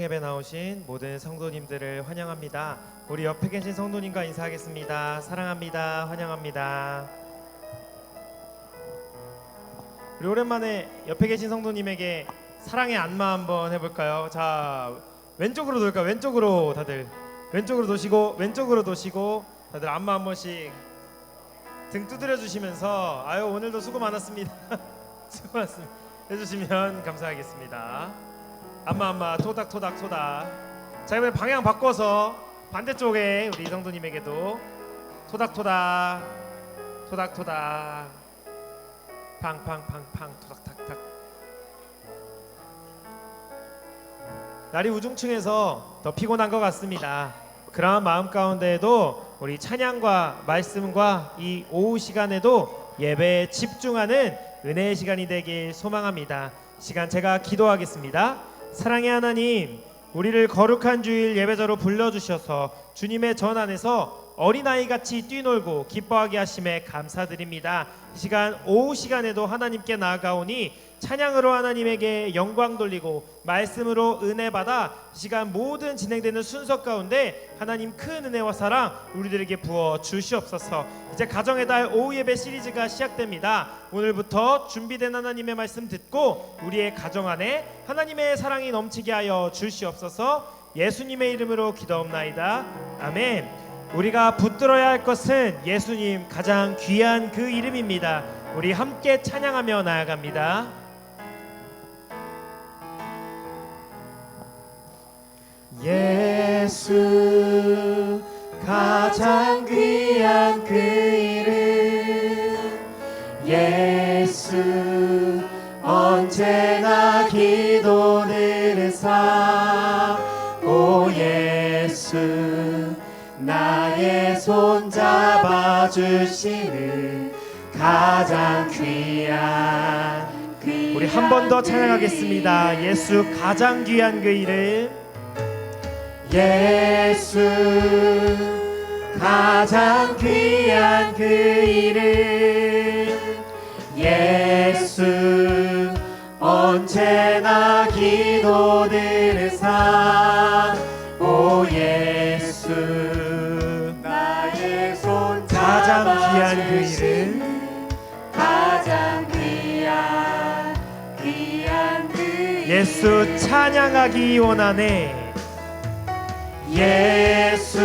예배 나오신 모든 성도님들을 환영합니다. 우리 옆에 계신 성도님과 인사하겠습니다. 사랑합니다. 환영합니다. 우리 오랜만에 옆에 계신 성도님에게 사랑의 안마 한번 해볼까요? 자, 왼쪽으로 돌까요? 왼쪽으로 다들 왼쪽으로 도시고 왼쪽으로 도시고 다들 안마 한 번씩 등 두드려 주시면서 아유 오늘도 수고 많았습니다. 수고 많았습니다 해주시면 감사하겠습니다. 안마 토닥. 자, 이번에 방향 바꿔서 반대쪽에 우리 성도님에게도 토닥 팡팡팡팡 토닥탁탁. 날이 우중충해서 더 피곤한 것 같습니다. 그러한 마음 가운데에도 우리 찬양과 말씀과 이 오후 시간에도 예배에 집중하는 은혜의 시간이 되길 소망합니다. 시간 제가 기도하겠습니다. 사랑의 하나님, 우리를 거룩한 주일 예배자로 불러주셔서 주님의 전 안에서 어린아이같이 뛰놀고 기뻐하게 하심에 감사드립니다. 이 시간 오후 시간에도 하나님께 나아가오니 찬양으로 하나님에게 영광 돌리고 말씀으로 은혜 받아 이 시간 모든 진행되는 순서 가운데 하나님 큰 은혜와 사랑 우리들에게 부어 주시옵소서. 이제 가정의 달 오후 예배 시리즈가 시작됩니다. 오늘부터 준비된 하나님의 말씀 듣고 우리의 가정 안에 하나님의 사랑이 넘치게 하여 주시옵소서. 예수님의 이름으로 기도옵나이다. 아멘. 우리가 붙들어야 할 것은 예수님 가장 귀한 그 이름입니다. 우리 함께 찬양하며 나아갑니다. 예수 가장 귀한 그 이름, 예수 언제나 기도 들으사. 오 예수 나의 손 잡아주시는 가장 귀한 그 이름. 우리 한 번 더 찬양하겠습니다. 예수 가장 귀한 그 이름, 예수 가장 귀한 그 이름, 예수 언제나 기도 들으사. 오 예수 나의 손 가장 귀한 그 이름, 가장 귀한 그 이름. 예수 찬양하기 원하네. 예수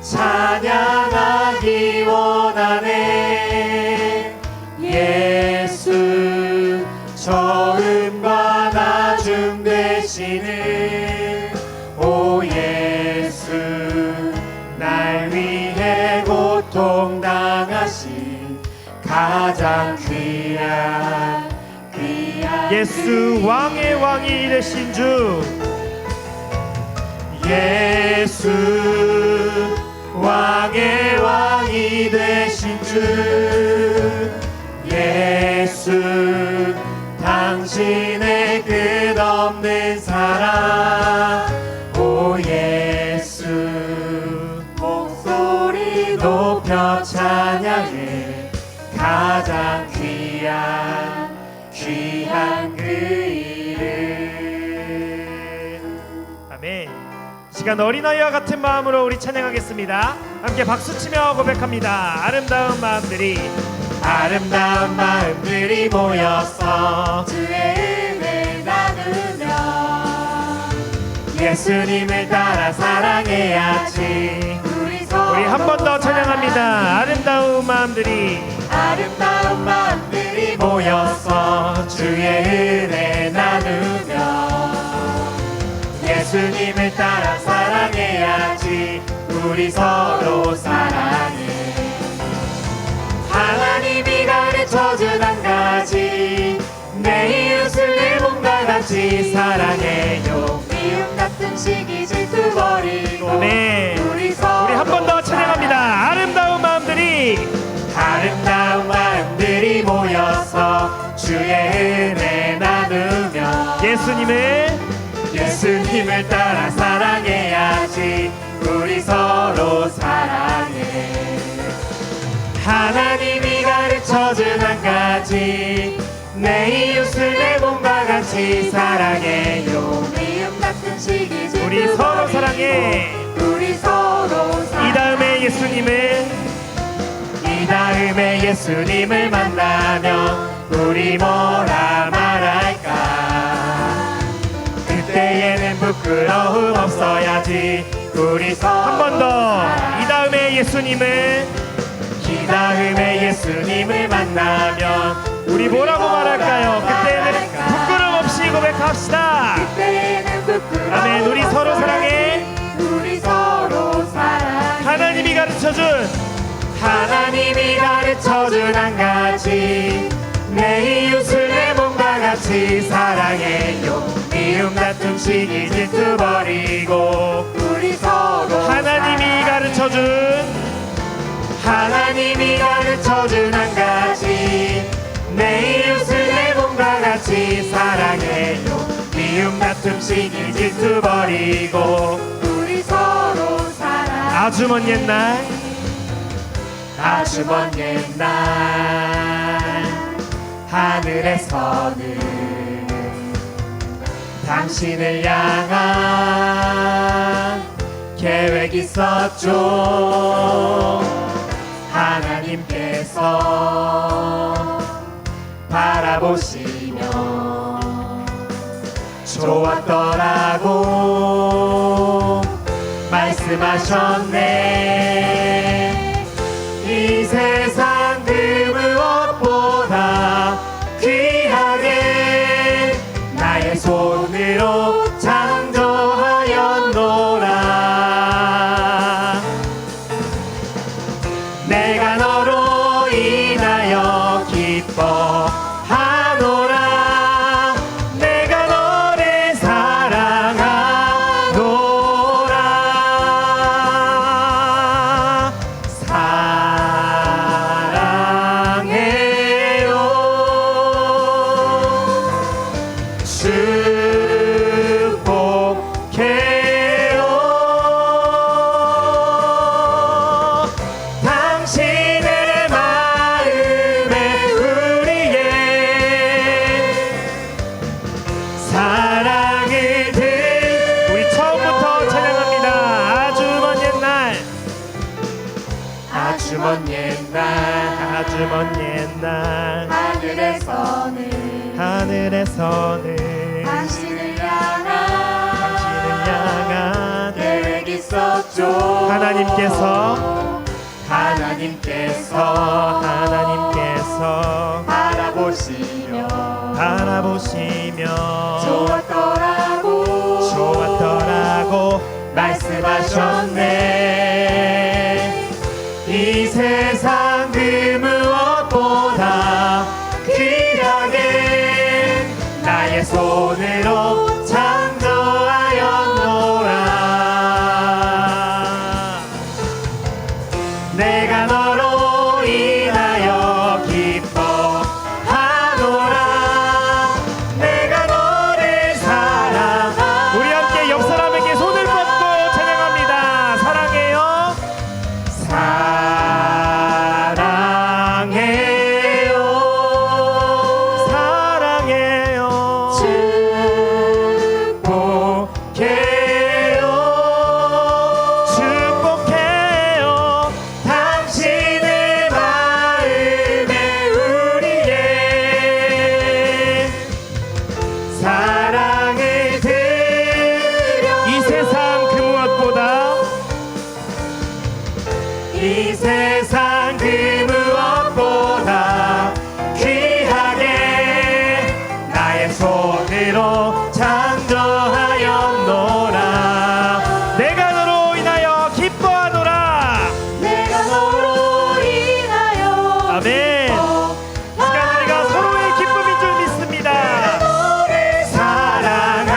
찬양하기 원하네. 예수 처음과 나중 되시는 오 예수 날 위해 고통당하신 가장 귀한 예수 왕의 왕이 되신 주. 예수 왕의 왕이 되신 주. 예수 당신의 끝없는 사랑. 오 예수 목소리 높여 찬양해 가장 귀한 그 이름. 아멘. 시간 어린아이와 같은 마음으로 우리 찬양하겠습니다. 함께 박수치며 고백합니다. 아름다운 마음들이 모여서 주의 은혜 나누며 예수님을 따라 사랑해야지. 우리 한 번 더 찬양합니다. 아름다운 마음들이 모여서 주의 은혜 나누며 예수님을 따라 사랑해야지. 우리 서로 사랑해. 하나님이 가르쳐준 한 가지, 내 이웃을 내 몸과 같이 사랑해요. 미움 같은 시기 질투 버리고 네, 우리 한 번 더 찬양합니다. 아름다운 마음들이 모여서 주의 은혜 나누며 예수님을 따라 사랑해야지. 우리 서로 사랑해. 하나님이 가르쳐준 한 가지, 내 이웃을 내 몸과 같이 사랑해요. 사랑해. 우리 서로 이 다음에 예수님을 만나면 우리 뭐라 말할까. 그때에는 부끄러움 없어야지. 우리 한 번 더. 이 다음에 예수님을 만나면 우리 뭐라고 말할까요? 그때는 부끄러움 없이 고백합시다. 그때는 부끄러움 아멘. 우리 서로 사랑해. 우리 서로 사랑해. 하나님이 가르쳐준 한 가지, 내 이웃을 내 몸과 같이 사랑해요. 미움 다툼 시기 질투 버리고. 우리 서로 하나님이 가르쳐준 한 가지, 내 이웃을 내 몸과 같이 사랑해요. 미움 다툼 시기 질투 버리고. 우리 서로 사랑해. 아주 먼 옛날 하늘에서는 당신을 향한 계획 있었죠. 하나님께서 바라보시며 좋았더라고 말씀하셨네. 이 세상 그 무엇보다 귀하게 나의 손으로 창조하였노라. 내가 너로 인하여 기뻐하노라. 내가 너를 사랑하노라. 축복해요. 당신의 마음에 우리의 사랑을 우리 처음부터 찬양합니다. 아주 먼 옛날 하늘에서는 당신을 향한 계획 있었죠. 하나님께서 바라보시며 좋았더라고 말씀하셨네. 이 세상 그 무엇보다 귀하게 나의 손으로 창조하였노라. 내가 너로 인하여 기뻐하노라. 내가 너를 사랑하노라. 우리 함께 옆 사람에게 손을 뻗고 찬양합니다. 사랑해요. 축복해요. 당신의 마음에 우리의 사랑을 드려. 이 세상 그 무엇보다 귀하게 나의 손으로 창조하였노라. 내가 너로 인하여 기뻐하노라. 아멘. 시간 우리가 서로의 기쁨인 줄 믿습니다. 사랑하노라.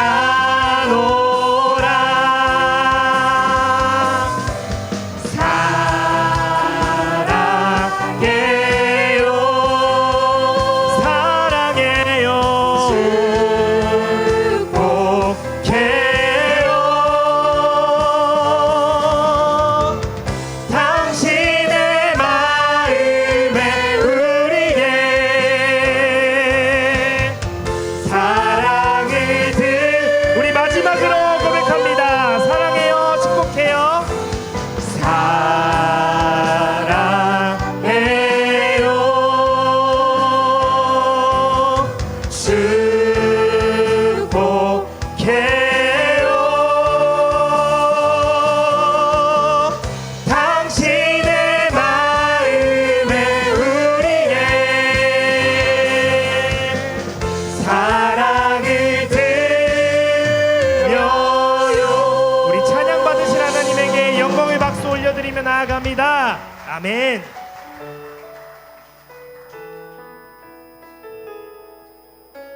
찬양하며 나아갑니다. 아멘.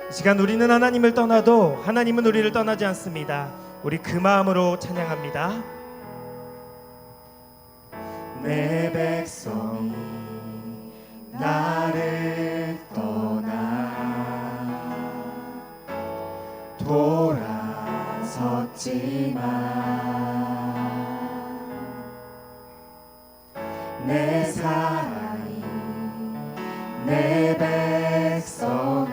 이 시간 우리는 하나님을 떠나도 하나님은 우리를 떠나지 않습니다. 우리 그 마음으로 찬양합니다. 내 백성이 나를 떠나 돌아섰지만 내 사랑이 내 백성을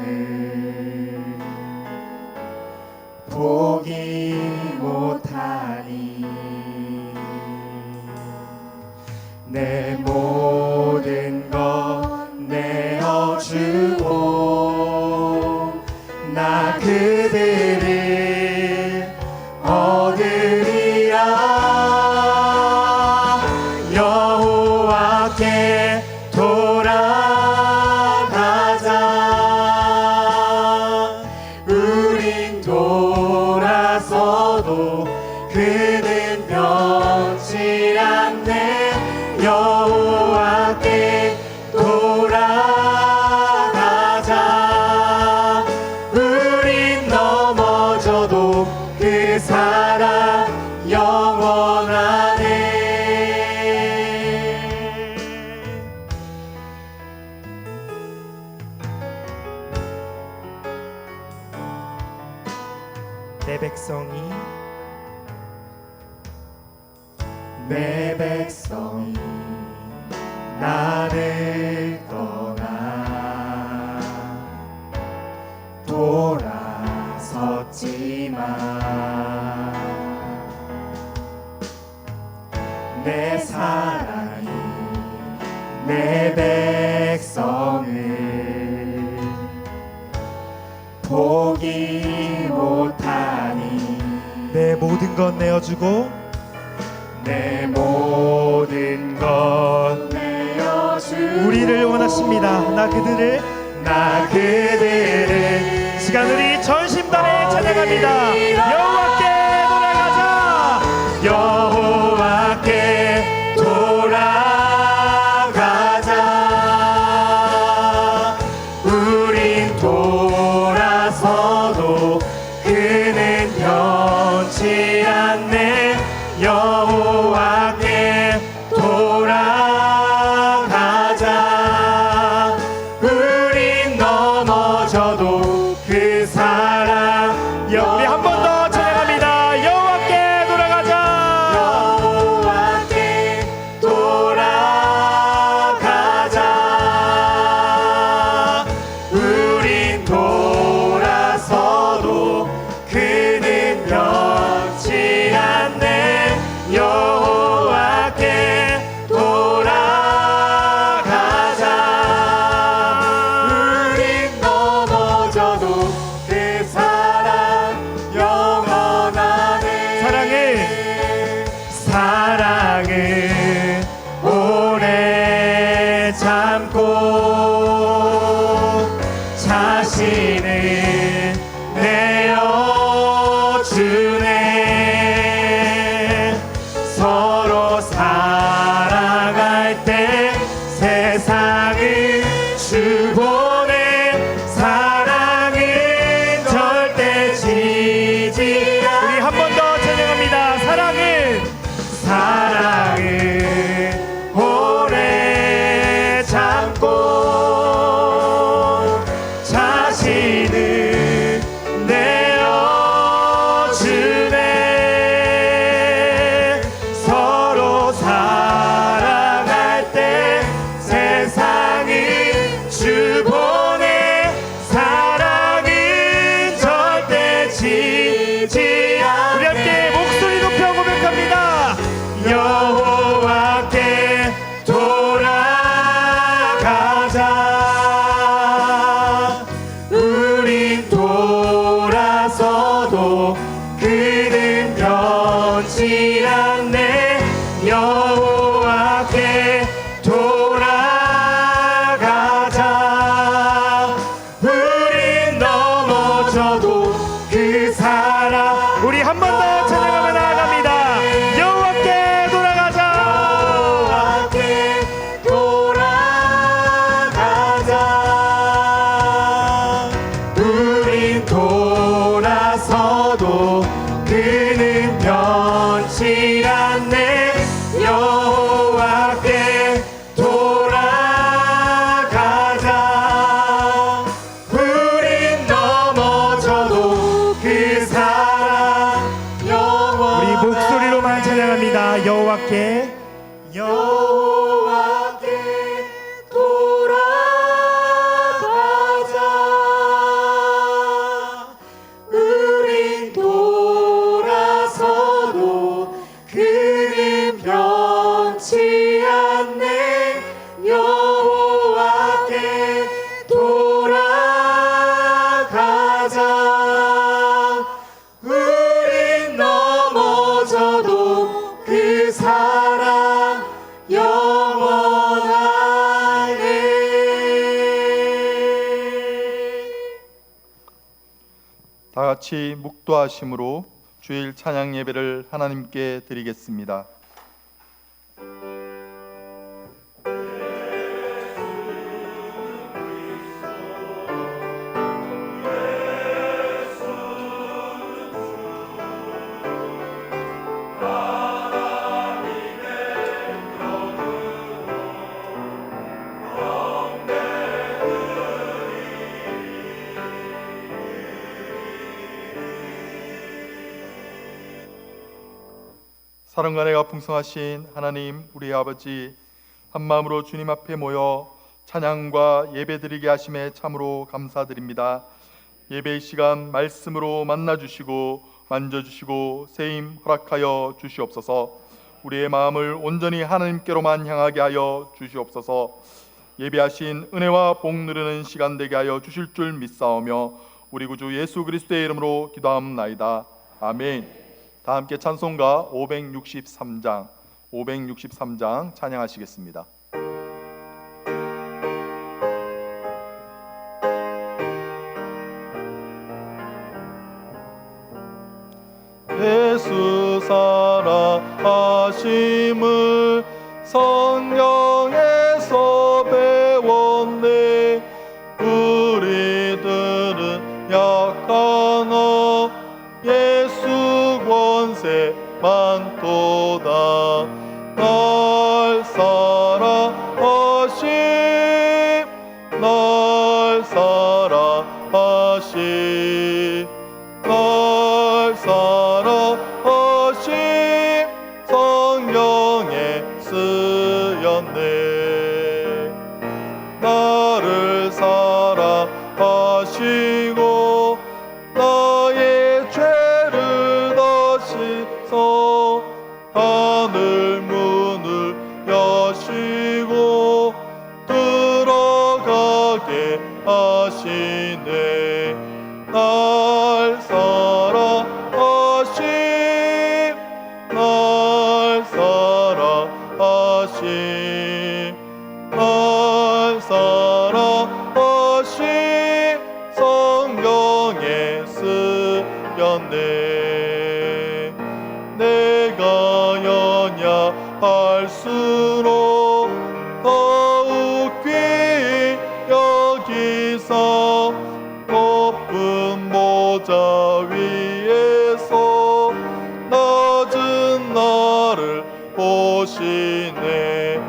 포기 못하니 내 모든 것 내어주고 나 그들을 얻으리라. 여호와께 돌아가자. 우린 돌아서도 그는 변치 않네. 여호와께 돌아가자. 우린 넘어져도 그 사랑 영원하네. 내 백성이 내 백성이 나를 떠나 돌아섰지만 내 사랑이 내 백성을 포기 못하니 내 모든 것 내어주고 내 모든 것 내어주고 우리를 원하십니다. 나 그들을 이 시간 우리 전심단에 찬양합니다. 여호와께 돌아가자. 여호와께 돌아가자. 우린 돌아서도 그는 변치 않네. 여호와께 돌아가자. 우린 넘어져도 그 사랑 우리 한 번 더 찬양합니다. 여호와께 돌아가자. 여호와께 돌아가자. 우린 돌아서도 그는 변치 않네. 여호와께 돌아가자. 우린 넘어져도 그 사랑 영원하네. 사랑을 오래 참고 자신을 내어주네. 서로 살아갈 때 세상을 주보내. 사랑은 절대 지지 않네. 우리 한 번 더 찬양합니다. 사랑을 오래 참고 자신을 내어주네. 서로 살아갈 때 세상을 주보내. 사랑은 절대 지지 않네. 우리 함께 목소리 높여 고백합니다. 여호와께 돌아가자. 우린 돌아서도 그는 변치 않네. 여호와께 돌아가자. 우린 넘어져도 그 사랑 우리 한 번 더 찬양하며 나아갑니다. 여호와께 돌아가자. 그는 변치 않네. 여호와께 돌아가자. 우린 넘어져도 그 사랑 영원하네. 우리 목소리로만 찬양합니다. 여호와께 돌아가자. 우린 돌아서도 그는 변치 않네. 여호와께 돌아가자. 우린 넘어져도 그 사랑 영원하네. 다 같이 묵도하심으로 주일 찬양 예배를 하나님께 드리겠습니다. 사랑과 은혜가 풍성하신 하나님 우리 아버지, 한마음으로 주님 앞에 모여 찬양과 예배드리게 하심에 참으로 감사드립니다. 예배의 시간 말씀으로 만나주시고 만져주시고 세임 허락하여 주시옵소서. 우리의 마음을 온전히 하나님께로만 향하게 하여 주시옵소서. 예배하신 은혜와 복 누리는 시간 되게 하여 주실 줄 믿사오며 우리 구주 예수 그리스도의 이름으로 기도하옵나이다. 아멘. 다 함께 찬송가 563장 찬양하시겠습니다. 예수 살아가심을 성경에서 배웠네. 우리들은 약하나 예수 권세 많도다. 날 사랑하심 날 사랑하심 날 사랑하심 성경에 쓰였네. 나를 사랑하시고 나의 죄를 다 씻어 하늘 문을 여시고 들어가게 하시네. 날 사랑하심 날 사랑하심 날 사랑하심 성경에 쓰였네. 내가 연약할수록 더욱 귀히 여기사 높은 모자 위에서 낮은 나를 보시네.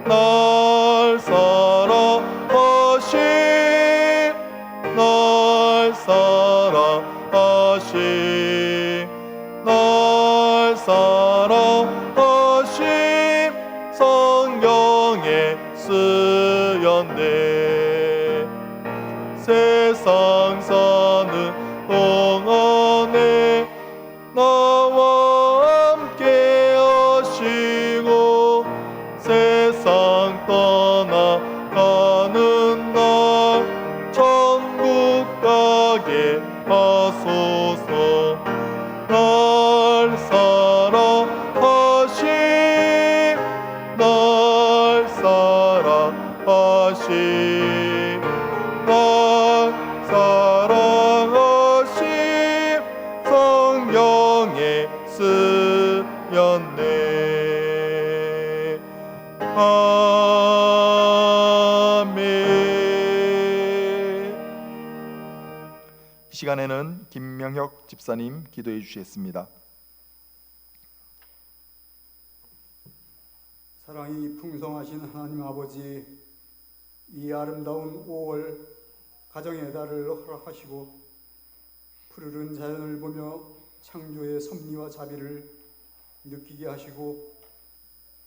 날 사랑하심 날 사랑하심 날 사랑하심 성경에 쓰였네. 세상 사는 동안에 나와 함께 하시고 세상 떠나가는 날 천국 가게 하소서. 날 사랑하심 날 사랑하심 날 사랑하심 성경에 쓰였네. 아멘. 이 시간에는 김명혁 집사님 기도해 주시겠습니다. 사랑이 풍성하신 하나님 아버지, 이 아름다운 5월 가정의 달을 허락하시고 푸르른 자연을 보며 창조의 섭리와 자비를 느끼게 하시고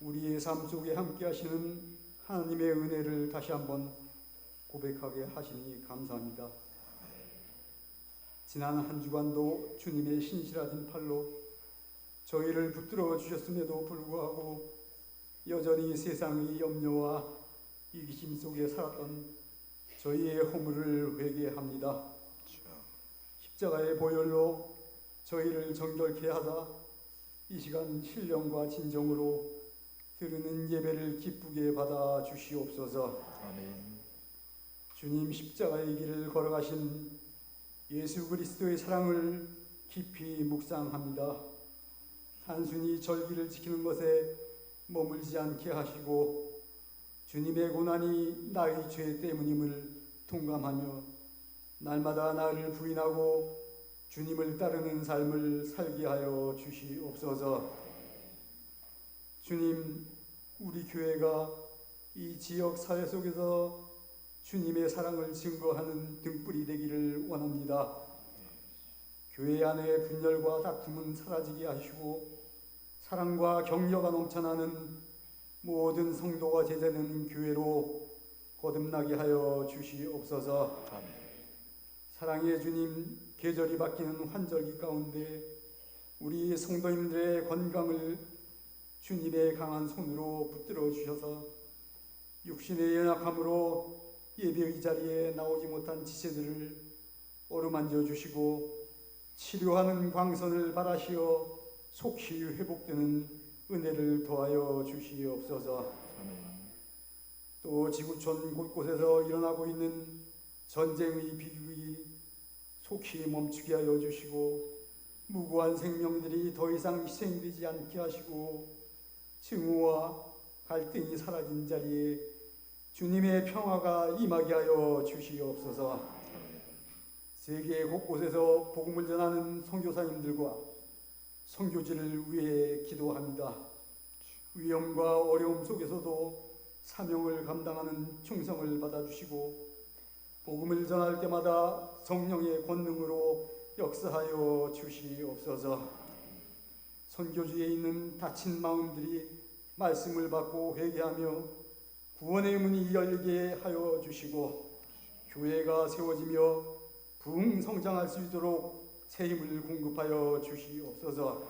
우리의 삶 속에 함께 하시는 하나님의 은혜를 다시 한번 고백하게 하시니 감사합니다. 지난 한 주간도 주님의 신실하신 팔로 저희를 붙들어 주셨음에도 불구하고 여전히 세상의 염려와 이기심 속에 살았던 저희의 허물을 회개합니다. 십자가의 보혈로 저희를 정결케 하사 이 시간 신령과 진정으로 드리는 예배를 기쁘게 받아 주시옵소서. 아멘. 주님 십자가의 길을 걸어가신 예수 그리스도의 사랑을 깊이 묵상합니다. 단순히 절기를 지키는 것에 머물지 않게 하시고 주님의 고난이 나의 죄 때문임을 동감하며 날마다 나를 부인하고 주님을 따르는 삶을 살게 하여 주시옵소서. 주님, 우리 교회가 이 지역 사회 속에서 주님의 사랑을 증거하는 등불이 되기를 원합니다. 교회 안에 분열과 다툼은 사라지게 하시고 사랑과 격려가 넘쳐나는 모든 성도가 제자되는 교회로 거듭나게 하여 주시옵소서. 사랑의 주님, 계절이 바뀌는 환절기 가운데 우리 성도님들의 건강을 주님의 강한 손으로 붙들어 주셔서 육신의 연약함으로 예배의 자리에 나오지 못한 지체들을 어루만져 주시고 치료하는 광선을 바라시어 속히 회복되는 은혜를 더하여 주시옵소서. 또 지구촌 곳곳에서 일어나고 있는 전쟁의 비극이 속히 멈추게 하여 주시고 무고한 생명들이 더 이상 희생되지 않게 하시고 증오와 갈등이 사라진 자리에 주님의 평화가 임하게 하여 주시옵소서. 세계 곳곳에서 복음을 전하는 선교사님들과 선교지를 위해 기도합니다. 위험과 어려움 속에서도 사명을 감당하는 충성을 받아주시고 복음을 전할 때마다 성령의 권능으로 역사하여 주시옵소서. 선교지에 있는 다친 마음들이 말씀을 받고 회개하며 구원의 문이 열리게 하여 주시고 교회가 세워지며 부흥 성장할 수 있도록 새 힘을 공급하여 주시옵소서.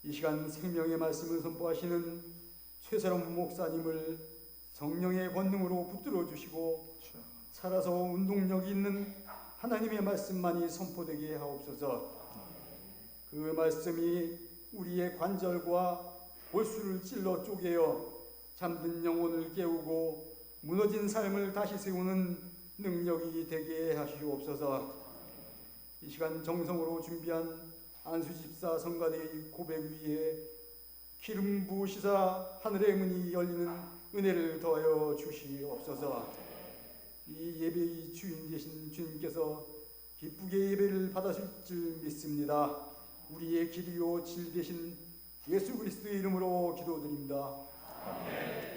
이 시간 생명의 말씀을 선포하시는 최세롬 목사님을 성령의 권능으로 붙들어 주시고 살아서 운동력이 있는 하나님의 말씀만이 선포되게 하옵소서. 그 말씀이 우리의 관절과 골수를 찔러 쪼개어 잠든 영혼을 깨우고 무너진 삶을 다시 세우는 능력이 되게 하시옵소서. 이 시간 정성으로 준비한 안수집사 성가대의 고백 위에 기름 부으시사 하늘의 문이 열리는 은혜를 더하여 주시옵소서. 이 예배의 주인 되신 주님께서 기쁘게 예배를 받으실 줄 믿습니다. 우리의 길이요 질 되신 예수 그리스도의 이름으로 기도드립니다. 아멘.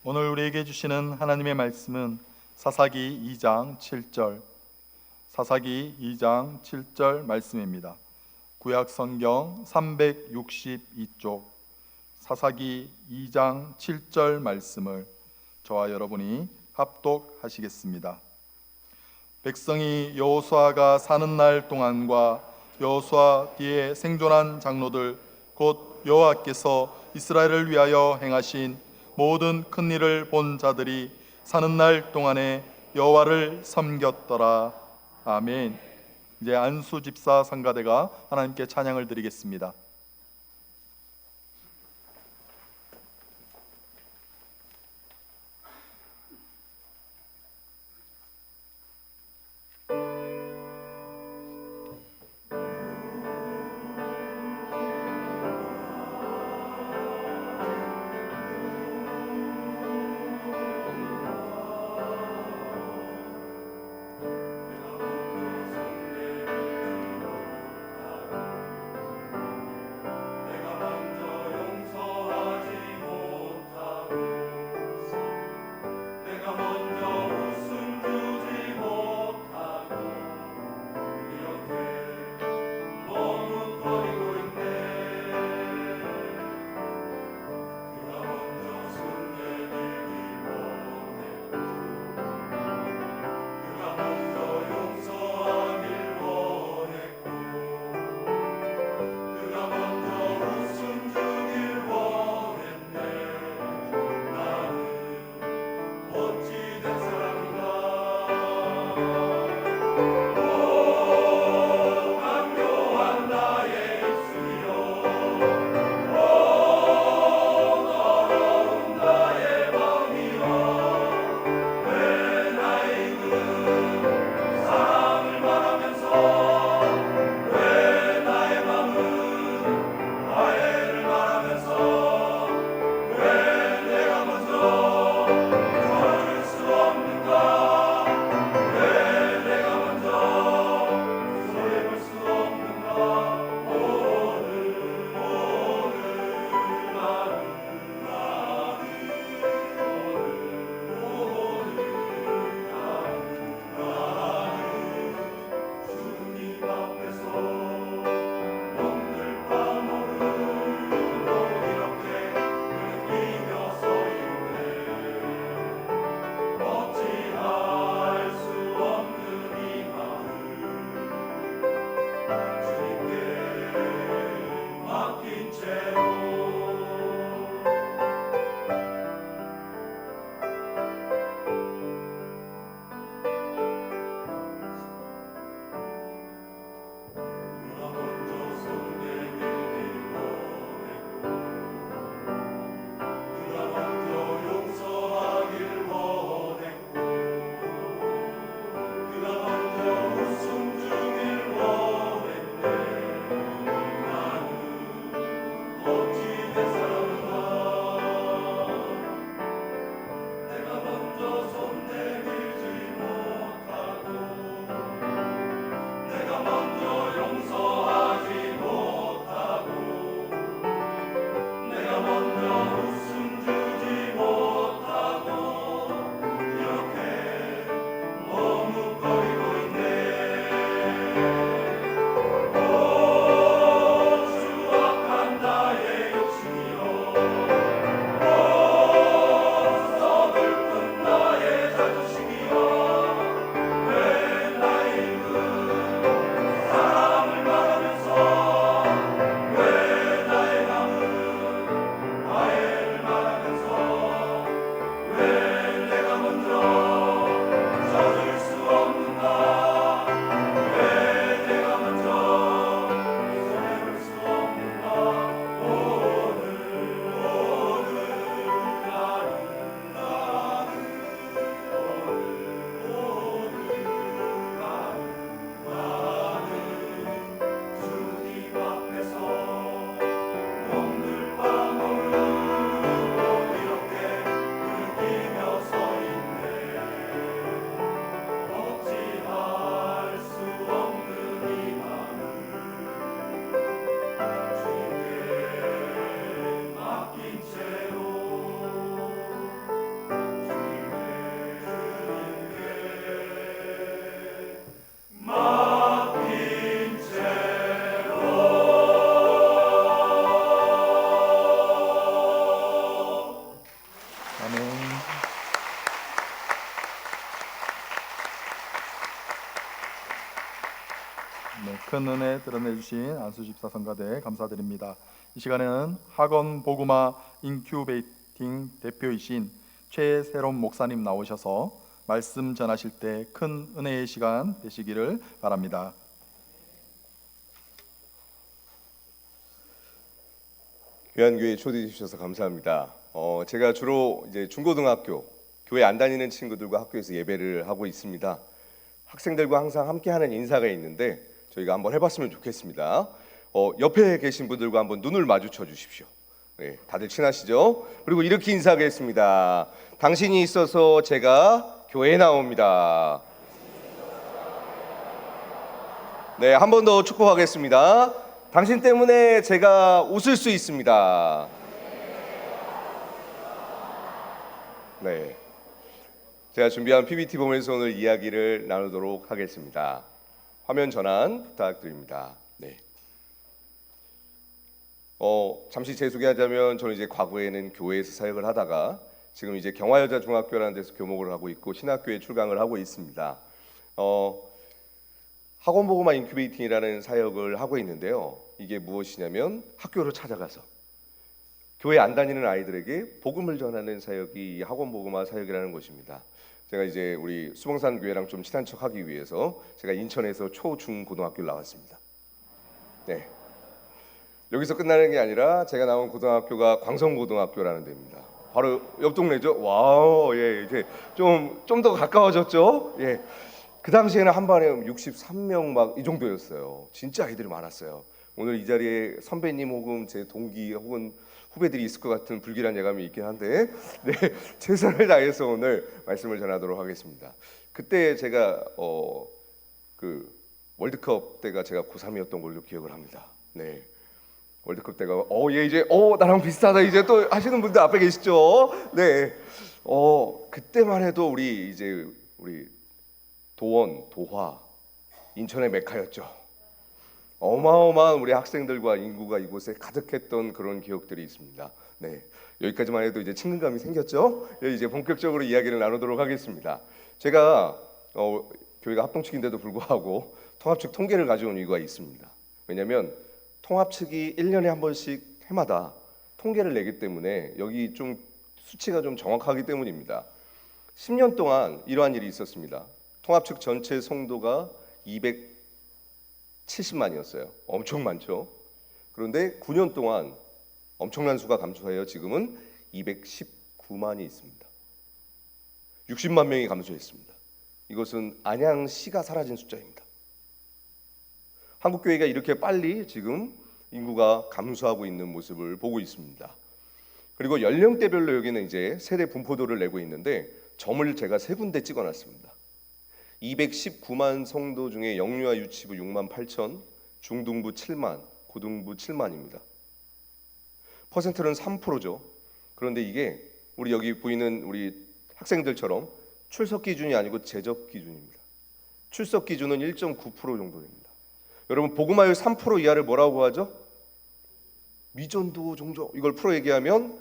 오늘 우리에게 주시는 하나님의 말씀은 사사기 2장 7절, 사사기 2장 7절 말씀입니다. 구약 성경 362쪽 사사기 2장 7절 말씀을 저와 여러분이 합독하시겠습니다. 백성이 여호수아가 사는 날 동안과 여호수아 뒤에 생존한 장로들 곧 여호와께서 이스라엘을 위하여 행하신 모든 큰 일을 본 자들이 사는 날 동안에 여호와를 섬겼더라. 아멘. 이제 안수 집사 성가대가 하나님께 찬양을 드리겠습니다. 큰 은혜 드러내 주신 안수집사 성가대 감사드립니다. 이 시간에는 학원 복음화 인큐베이팅 대표이신 최새롬 목사님 나오셔서 말씀 전하실 때 큰 은혜의 시간 되시기를 바랍니다. 귀한 교회에 초대해 주셔서 감사합니다. 제가 주로 이제 중고등학교 교회 안 다니는 친구들과 학교에서 예배를 하고 있습니다. 학생들과 항상 함께하는 인사가 있는데 저희가 한번 해봤으면 좋겠습니다. 옆에 계신 분들과 한번 눈을 마주쳐 주십시오. 네, 다들 친하시죠? 그리고 이렇게 인사하겠습니다. 당신이 있어서 제가 교회에 나옵니다. 네, 한 번 더 축복하겠습니다. 당신 때문에 제가 웃을 수 있습니다. 네, 제가 준비한 PPT 보면서 오늘 이야기를 나누도록 하겠습니다. 화면 전환 부탁드립니다. 네. 잠시 제 소개하자면 저는 이제 과거에는 교회에서 사역을 하다가 지금 이제 경화여자중학교라는 데서 교목을 하고 있고 신학교에 출강을 하고 있습니다. 학원복음화 인큐베이팅이라는 사역을 하고 있는데요. 이게 무엇이냐면 학교로 찾아가서 교회 안 다니는 아이들에게 복음을 전하는 사역이 학원복음화 사역이라는 것입니다. 제가 이제 우리 수봉산 교회랑 좀 친한 척하기 위해서 제가 인천에서 초, 중, 고등학교를 나왔습니다. 네. 여기서 끝나는 게 아니라 제가 나온 고등학교가 광성고등학교라는 데입니다. 바로 옆 동네죠. 와우, 예, 이제 좀 더 가까워졌죠. 예. 그 당시에는 한 반에 63명 막 이 정도였어요. 진짜 아이들이 많았어요. 오늘 이 자리에 선배님 혹은 제 동기 혹은 후배들이 있을 것 같은 불길한 예감이 있긴 한데, 네, 최선을 다해서 오늘 말씀을 전하도록 하겠습니다. 그때 제가 그 월드컵 때가 제가 고3이었던 걸로 기억을 합니다. 네. 월드컵 때가 얘 이제 나랑 비슷하다 이제 또 하시는 분들 앞에 계시죠? 네. 그때만 해도 우리 도원, 도화, 인천의 메카였죠. 어마어마한 우리 학생들과 인구가 이곳에 가득했던 그런 기억들이 있습니다. 네, 여기까지만 해도 이제 친근감이 생겼죠. 이제 본격적으로 이야기를 나누도록 하겠습니다. 제가 교회가 합동 측인데도 불구하고 통합 측 통계를 가져온 이유가 있습니다. 왜냐하면 통합 측이 1년에 한 번씩 해마다 통계를 내기 때문에 여기 좀 수치가 좀 정확하기 때문입니다. 10년 동안 이러한 일이 있었습니다. 통합 측 전체 성도가 270만이었어요. 엄청 많죠. 그런데 9년 동안 엄청난 수가 감소하여 지금은 219만이 있습니다. 60만 명이 감소했습니다. 이것은 안양시가 사라진 숫자입니다. 한국교회가 이렇게 빨리 지금 인구가 감소하고 있는 모습을 보고 있습니다. 그리고 연령대별로 여기는 이제 세대 분포도를 내고 있는데 점을 제가 세 군데 찍어놨습니다. 219만 성도 중에 영유아 유치부 6만 8천, 중등부 7만, 고등부 7만입니다. 퍼센트는 3%죠. 그런데 이게 우리 여기 보이는 우리 학생들처럼 출석 기준이 아니고 재적 기준입니다. 출석 기준은 1.9% 정도 됩니다. 여러분 복음화율 3% 이하를 뭐라고 하죠? 미전도 종족. 이걸 풀어 얘기하면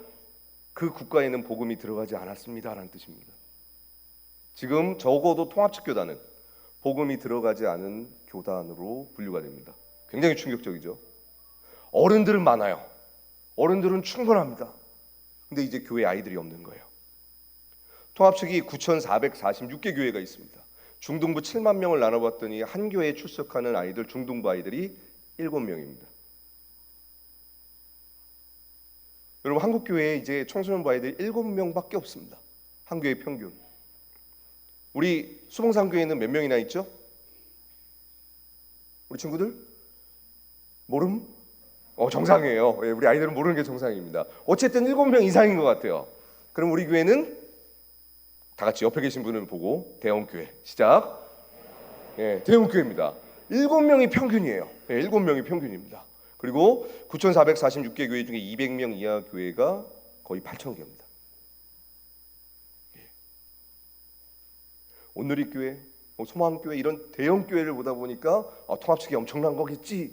그 국가에는 복음이 들어가지 않았습니다라는 뜻입니다. 지금 적어도 통합측 교단은 복음이 들어가지 않은 교단으로 분류가 됩니다. 굉장히 충격적이죠. 어른들은 많아요. 어른들은 충분합니다. 근데 이제 교회 아이들이 없는 거예요. 통합측이 9,446개 교회가 있습니다. 중등부 7만 명을 나눠봤더니 한 교회에 출석하는 아이들 중등부 아이들이 7명입니다. 여러분 한국 교회에 이제 청소년부 아이들이 7명밖에 없습니다. 한 교회 평균. 우리 수봉산 교회는 몇 명이나 있죠? 우리 친구들? 모름? 정상이에요. 우리 아이들은 모르는 게 정상입니다. 어쨌든 7명 이상인 것 같아요. 그럼 우리 교회는 다 같이 옆에 계신 분을 보고 대형교회 시작. 대형교회입니다. 7명이 평균이에요. 7명이 평균입니다. 그리고 9,446개 교회 중에 200명 이하 교회가 거의 8,000개입니다. 온누리 교회, 소망교회 이런 대형 교회를 보다 보니까 통합측이 엄청난 거겠지.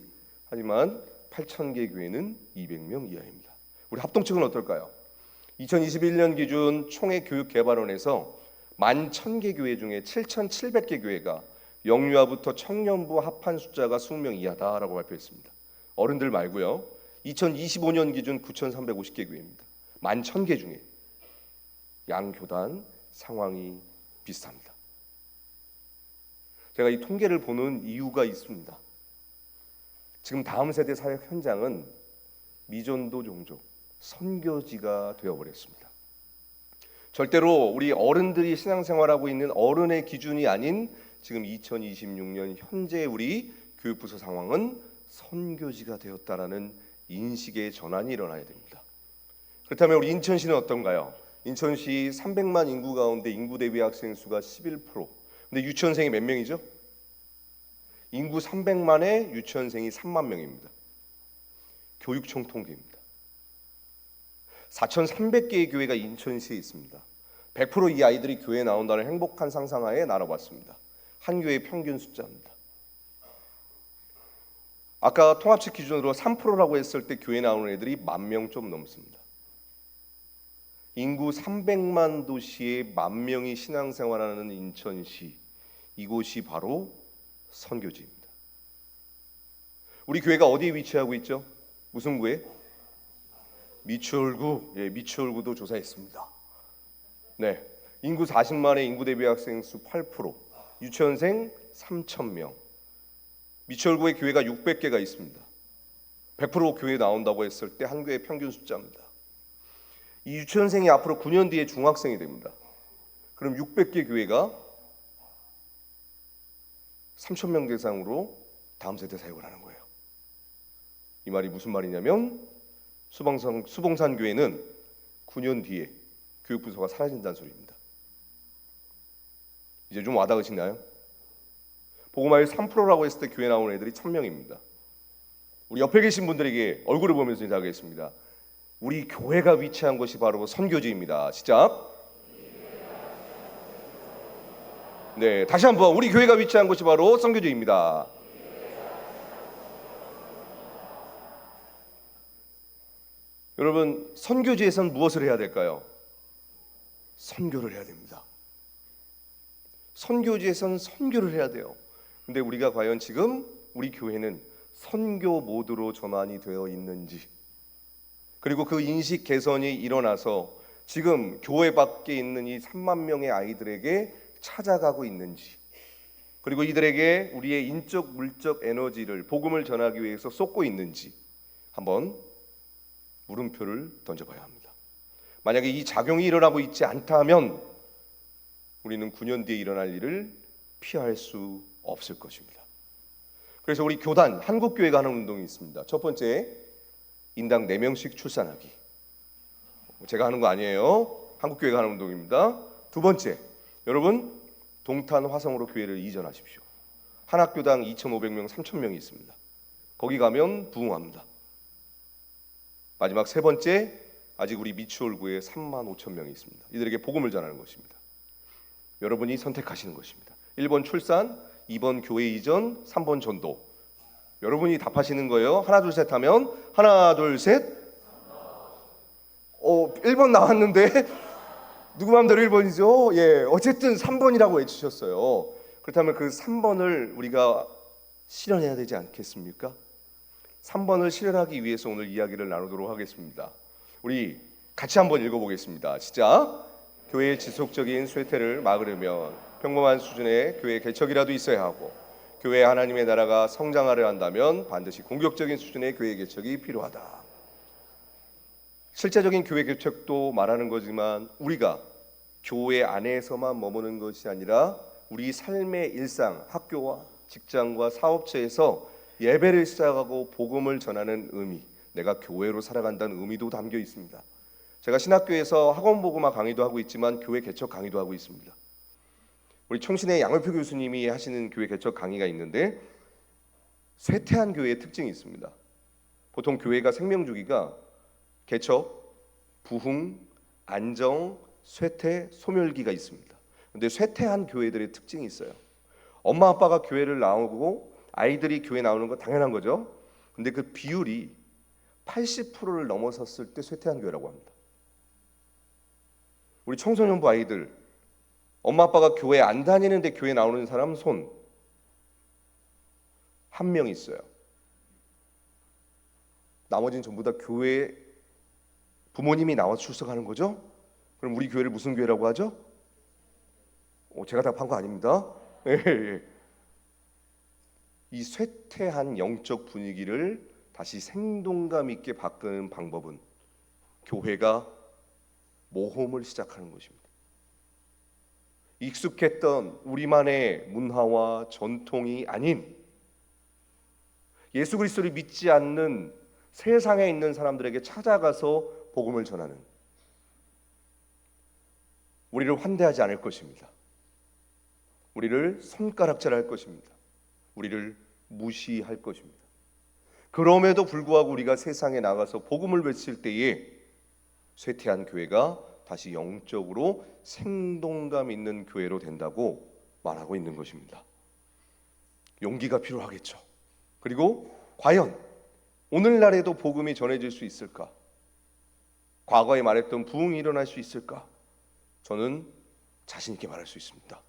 하지만 8,000개 교회는 200명 이하입니다. 우리 합동측은 어떨까요? 2021년 기준 총회 교육개발원에서 11,000개 교회 중에 7,700개 교회가 영유아부터 청년부 합한 숫자가 20명 이하다라고 발표했습니다. 어른들 말고요. 2025년 기준 9,350개 교회입니다. 11,000개 중에 양 교단 상황이 비슷합니다. 제가 이 통계를 보는 이유가 있습니다. 지금 다음 세대 사역 현장은 미전도 종족, 선교지가 되어버렸습니다. 절대로 우리 어른들이 신앙생활하고 있는 어른의 기준이 아닌 지금 2026년 현재 우리 교육부서 상황은 선교지가 되었다라는 인식의 전환이 일어나야 됩니다. 그렇다면 우리 인천시는 어떤가요? 인천시 300만 인구 가운데 인구 대비 학생 수가 11%. 근데 유치원생이 몇 명이죠? 인구 300만에 유치원생이 3만 명입니다. 교육청 통계입니다. 4,300개의 교회가 인천시에 있습니다. 100% 이 아이들이 교회에 나온다는 행복한 상상하에 나눠봤습니다. 한 교회의 평균 숫자입니다. 아까 통합식 기준으로 3%라고 했을 때 교회에 나오는 애들이 10,000명 좀 넘습니다. 인구 300만 도시에 10,000명이 신앙생활하는 인천시, 이곳이 바로 선교지입니다. 우리 교회가 어디에 위치하고 있죠? 무슨 구에? 미추홀구. 예, 미추홀구도 조사했습니다. 네, 인구 40만의 인구 대비 학생 수 8%, 유치원생 3,000명. 미추홀구에 교회가 600개가 있습니다. 100% 교회 나온다고 했을 때 한 교회 평균 숫자입니다. 이 유치원생이 앞으로 9년 뒤에 중학생이 됩니다. 그럼 600개 교회가 3,000명 대상으로 다음 세대 사역을 하는 거예요. 이 말이 무슨 말이냐면 수봉산 교회는 9년 뒤에 교육부서가 사라진다는 소리입니다. 이제 좀 와닿으시나요? 복음화율 3%라고 했을 때 교회 나오는 애들이 1,000명입니다. 우리 옆에 계신 분들에게 얼굴을 보면서 인사하겠습니다. 우리 교회가 위치한 곳이 바로 선교지입니다. 시작. 네, 다시 한번 우리 교회가 위치한 곳이 바로 선교지입니다. 여러분, 선교지에선 무엇을 해야 될까요? 선교를 해야 됩니다. 선교지에선 선교를 해야 돼요. 근데 우리가 과연 지금 우리 교회는 선교 모드로 전환이 되어 있는지, 그리고 그 인식 개선이 일어나서 지금 교회 밖에 있는 이 3만 명의 아이들에게 찾아가고 있는지, 그리고 이들에게 우리의 인적 물적 에너지를 복음을 전하기 위해서 쏟고 있는지 한번 물음표를 던져봐야 합니다. 만약에 이 작용이 일어나고 있지 않다면 우리는 9년 뒤에 일어날 일을 피할 수 없을 것입니다. 그래서 우리 교단, 한국교회가 하는 운동이 있습니다. 첫 번째, 인당 4명씩 출산하기. 제가 하는 거 아니에요. 한국교회가 하는 운동입니다. 두 번째, 여러분 동탄 화성으로 교회를 이전하십시오. 한 학교당 2,500명, 3,000명이 있습니다. 거기 가면 부흥합니다. 마지막 세 번째, 아직 우리 미추홀구에 35,000명이 있습니다. 이들에게 복음을 전하는 것입니다. 여러분이 선택하시는 것입니다. 1번 출산, 2번 교회 이전, 3번 전도. 여러분이 답하시는 거예요. 하나 둘 셋 하면 하나 둘 셋. 1번 나왔는데 누구 마음대로 1번이죠? 예, 어쨌든 3번이라고 외치셨어요. 그렇다면 그 3번을 우리가 실현해야 되지 않겠습니까? 3번을 실현하기 위해서 오늘 이야기를 나누도록 하겠습니다. 우리 같이 한번 읽어보겠습니다. 시작. 교회의 지속적인 쇠퇴를 막으려면 평범한 수준의 교회 개척이라도 있어야 하고, 교회 하나님의 나라가 성장하려 한다면 반드시 공격적인 수준의 교회 개척이 필요하다. 실제적인 교회 개척도 말하는 거지만 우리가 교회 안에서만 머무는 것이 아니라 우리 삶의 일상, 학교와 직장과 사업체에서 예배를 시작하고 복음을 전하는 의미, 내가 교회로 살아간다는 의미도 담겨 있습니다. 제가 신학교에서 학원 복음화 강의도 하고 있지만 교회 개척 강의도 하고 있습니다. 우리 총신의 양월표 교수님이 하시는 교회 개척 강의가 있는데 쇠퇴한 교회의 특징이 있습니다. 보통 교회가 생명 주기가 개척, 부흥, 안정, 쇠퇴, 소멸기가 있습니다. 근데 쇠퇴한 교회들의 특징이 있어요. 엄마 아빠가 교회를 나오고 아이들이 교회 나오는 건 당연한 거죠. 근데 그 비율이 80%를 넘어섰을 때 쇠퇴한 교회라고 합니다. 우리 청소년부 아이들, 엄마 아빠가 교회 안 다니는데 교회 나오는 사람 손, 한 명 있어요. 나머지는 전부 다 교회 부모님이 나와서 출석하는 거죠? 그럼 우리 교회를 무슨 교회라고 하죠? 제가 답한 거 아닙니다. 예. 이 쇠퇴한 영적 분위기를 다시 생동감 있게 바꾸는 방법은 교회가 모험을 시작하는 것입니다. 익숙했던 우리만의 문화와 전통이 아닌 예수 그리스도를 믿지 않는 세상에 있는 사람들에게 찾아가서 복음을 전하는, 우리를 환대하지 않을 것입니다. 우리를 손가락질할 것입니다. 우리를 무시할 것입니다. 그럼에도 불구하고 우리가 세상에 나가서 복음을 외칠 때에 쇠퇴한 교회가 다시 영적으로 생동감 있는 교회로 된다고 말하고 있는 것입니다. 용기가 필요하겠죠. 그리고 과연 오늘날에도 복음이 전해질 수 있을까? 과거에 말했던 부흥이 일어날 수 있을까? 저는 자신 있게 말할 수 있습니다.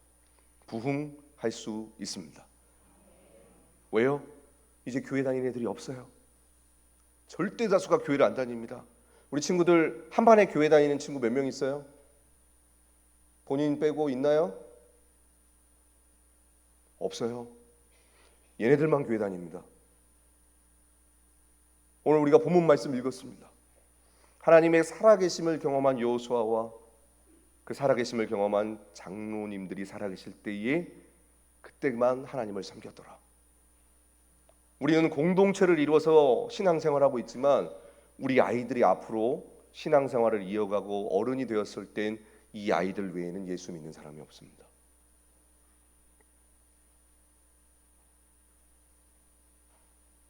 부흥할 수 있습니다. 왜요? 이제 교회 다니는 애들이 없어요. 절대 다수가 교회를 안 다닙니다. 우리 친구들 한 반에 교회 다니는 친구 몇 명 있어요? 본인 빼고 있나요? 없어요. 얘네들만 교회 다닙니다. 오늘 우리가 본문 말씀 읽었습니다. 하나님의 살아계심을 경험한 여호수아와 그 살아계심을 경험한 장로님들이 살아계실 때에 그때만 하나님을 섬겼더라. 우리는 공동체를 이루어서 신앙생활하고 있지만 우리 아이들이 앞으로 신앙생활을 이어가고 어른이 되었을 땐 이 아이들 외에는 예수 믿는 사람이 없습니다.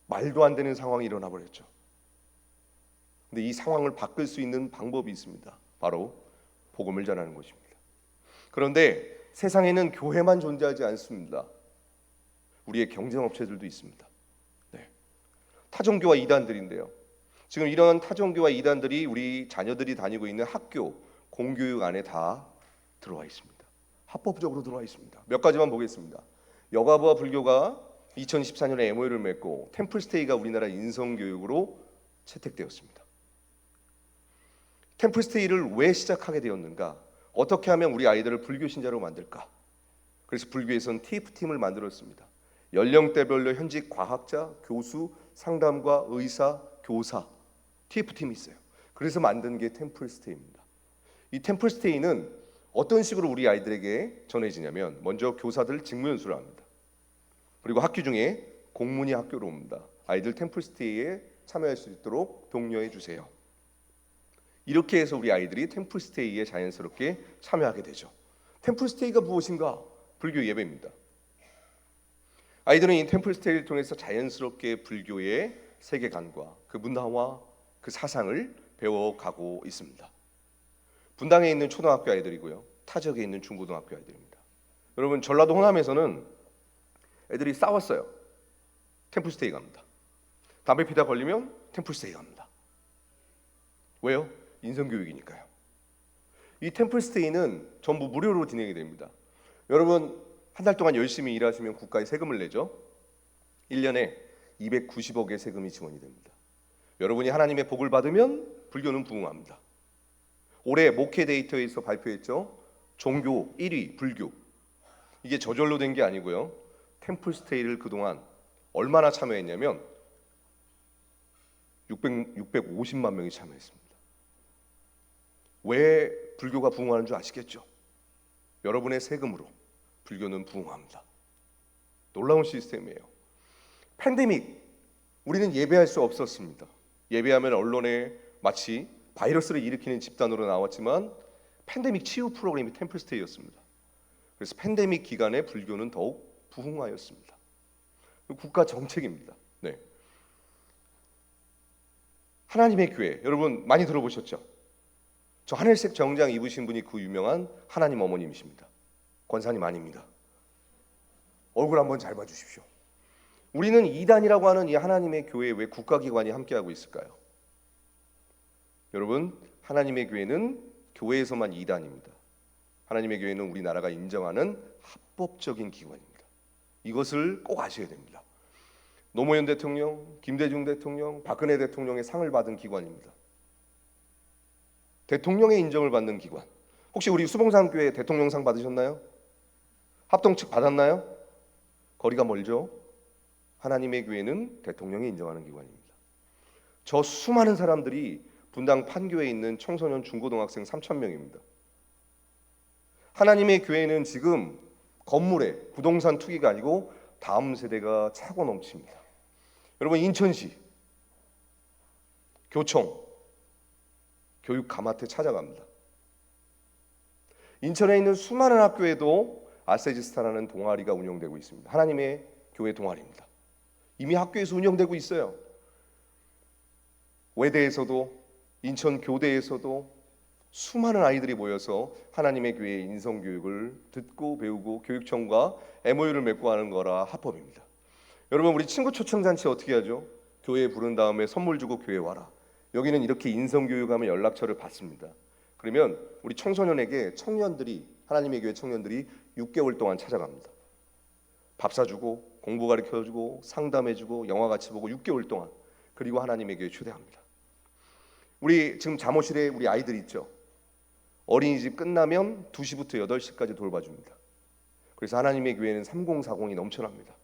말도 안 되는 상황이 일어나 버렸죠. 근데 이 상황을 바꿀 수 있는 방법이 있습니다. 바로 복음을 전하는 것입니다. 그런데 세상에는 교회만 존재하지 않습니다. 우리의 경쟁업체들도 있습니다. 타종교와 이단들인데요. 지금 이런 타종교와 이단들이 우리 자녀들이 다니고 있는 학교, 공교육 안에 다 들어와 있습니다. 합법적으로 들어와 있습니다. 몇 가지만 보겠습니다. 여가부와 불교가 2014년에 MOU를 맺고 템플스테이가 우리나라 인성교육으로 채택되었습니다. 템플스테이를 왜 시작하게 되었는가? 어떻게 하면 우리 아이들을 불교 신자로 만들까? 그래서 불교에서는 TF팀을 만들었습니다. 연령대별로 현직 과학자, 교수, 상담가, 의사, 교사 TF팀이 있어요. 그래서 만든 게 템플스테이입니다. 이 템플스테이는 어떤 식으로 우리 아이들에게 전해지냐면 먼저 교사들 직무연수를 합니다. 그리고 학교 중에 공문이 학교로 옵니다. 아이들 템플스테이에 참여할 수 있도록 독려해 주세요. 이렇게 해서 우리 아이들이 템플스테이에 자연스럽게 참여하게 되죠. 템플스테이가 무엇인가? 불교 예배입니다. 아이들은 이 템플스테이를 통해서 자연스럽게 불교의 세계관과 그 문화와 그 사상을 배워가고 있습니다. 분당에 있는 초등학교 아이들이고요. 타지역에 있는 중고등학교 아이들입니다. 여러분 전라도 호남에서는 애들이 싸웠어요. 템플스테이 갑니다. 담배 피다 걸리면 템플스테이 갑니다. 왜요? 인성교육이니까요. 이 템플스테이는 전부 무료로 진행이 됩니다. 여러분 한 달 동안 열심히 일하시면 국가에 세금을 내죠. 1년에 290억의 세금이 지원이 됩니다. 여러분이 하나님의 복을 받으면 불교는 부흥합니다. 올해 목회 데이터에서 발표했죠. 종교 1위 불교. 이게 저절로 된 게 아니고요. 템플스테이를 그동안 얼마나 참여했냐면 650만 명이 참여했습니다. 왜 불교가 부흥하는 줄 아시겠죠? 여러분의 세금으로 불교는 부흥합니다. 놀라운 시스템이에요. 팬데믹, 우리는 예배할 수 없었습니다. 예배하면 언론에 마치 바이러스를 일으키는 집단으로 나왔지만 팬데믹 치유 프로그램이 템플스테이였습니다. 그래서 팬데믹 기간에 불교는 더욱 부흥하였습니다. 국가 정책입니다. 네. 하나님의 교회, 여러분 많이 들어보셨죠? 저 하늘색 정장 입으신 분이 그 유명한 하나님 어머님이십니다. 권사님 아닙니다. 얼굴 한번 잘 봐주십시오. 우리는 이단이라고 하는 이 하나님의 교회에 왜 국가기관이 함께하고 있을까요? 여러분 하나님의 교회는 교회에서만 이단입니다. 하나님의 교회는 우리나라가 인정하는 합법적인 기관입니다. 이것을 꼭 아셔야 됩니다. 노무현 대통령, 김대중 대통령, 박근혜 대통령의 상을 받은 기관입니다. 대통령의 인정을 받는 기관. 혹시 우리 수봉산교회 대통령상 받으셨나요? 합동 측 받았나요? 거리가 멀죠. 하나님의 교회는 대통령이 인정하는 기관입니다. 저 수많은 사람들이 분당 판교에 있는 청소년 중고등학생 3,000명입니다. 하나님의 교회는 지금 건물에 부동산 투기가 아니고 다음 세대가 차고 넘칩니다. 여러분, 인천시 교청 교육감한테 찾아갑니다. 인천에 있는 수많은 학교에도 아세지스타라는 동아리가 운영되고 있습니다. 하나님의 교회 동아리입니다. 이미 학교에서 운영되고 있어요. 외대에서도 인천 교대에서도 수많은 아이들이 모여서 하나님의 교회의 인성교육을 듣고 배우고 교육청과 MOU를 맺고 하는 거라 합법입니다. 여러분, 우리 친구 초청잔치 어떻게 하죠? 교회에 부른 다음에 선물 주고 교회 와라. 여기는 이렇게 인성교육하면 연락처를 받습니다. 그러면 우리 청소년에게 청년들이, 하나님의 교회 청년들이 6개월 동안 찾아갑니다. 밥 사주고 공부 가르쳐주고 상담해주고 영화 같이 보고 6개월 동안, 그리고 하나님의 교회 초대합니다. 우리 지금 잠옷실에 우리 아이들 있죠? 어린이집 끝나면 2시부터 8시까지 돌봐줍니다. 그래서 하나님의 교회는 3040이 넘쳐납니다.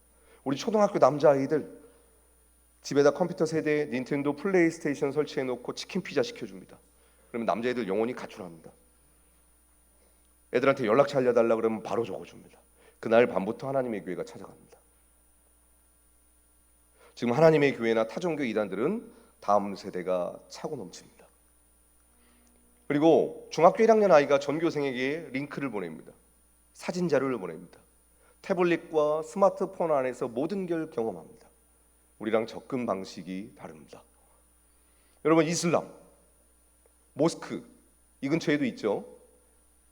우리 초등학교 남자아이들 집에다 컴퓨터 세대, 닌텐도, 플레이스테이션 설치해놓고 치킨 피자 시켜줍니다. 그러면 남자애들 영혼이 가출합니다. 애들한테 연락처 알려달라 그러면 바로 적어줍니다. 그날 밤부터 하나님의 교회가 찾아갑니다. 지금 하나님의 교회나 타종교 이단들은 다음 세대가 차고 넘칩니다. 그리고 중학교 1학년 아이가 전교생에게 링크를 보냅니다. 사진 자료를 보냅니다. 태블릿과 스마트폰 안에서 모든 걸 경험합니다. 우리랑 접근 방식이 다릅니다. 여러분, 이슬람, 모스크, 이 근처에도 있죠.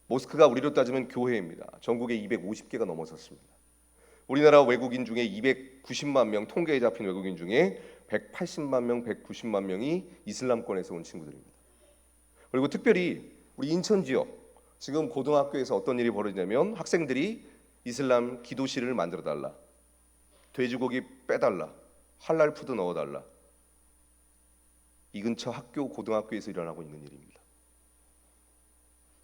모스크가 우리로 따지면 교회입니다. 전국에 250개가 넘어섰습니다. 우리나라 외국인 중에 290만 명, 통계에 잡힌 외국인 중에 180만 명, 190만 명이 이슬람권에서 온 친구들입니다. 그리고 특별히 우리 인천 지역, 지금 고등학교에서 어떤 일이 벌어지냐면 학생들이 이슬람 기도실을 만들어달라, 돼지고기 빼달라, 할랄 푸드 넣어달라. 이 근처 학교, 고등학교에서 일어나고 있는 일입니다.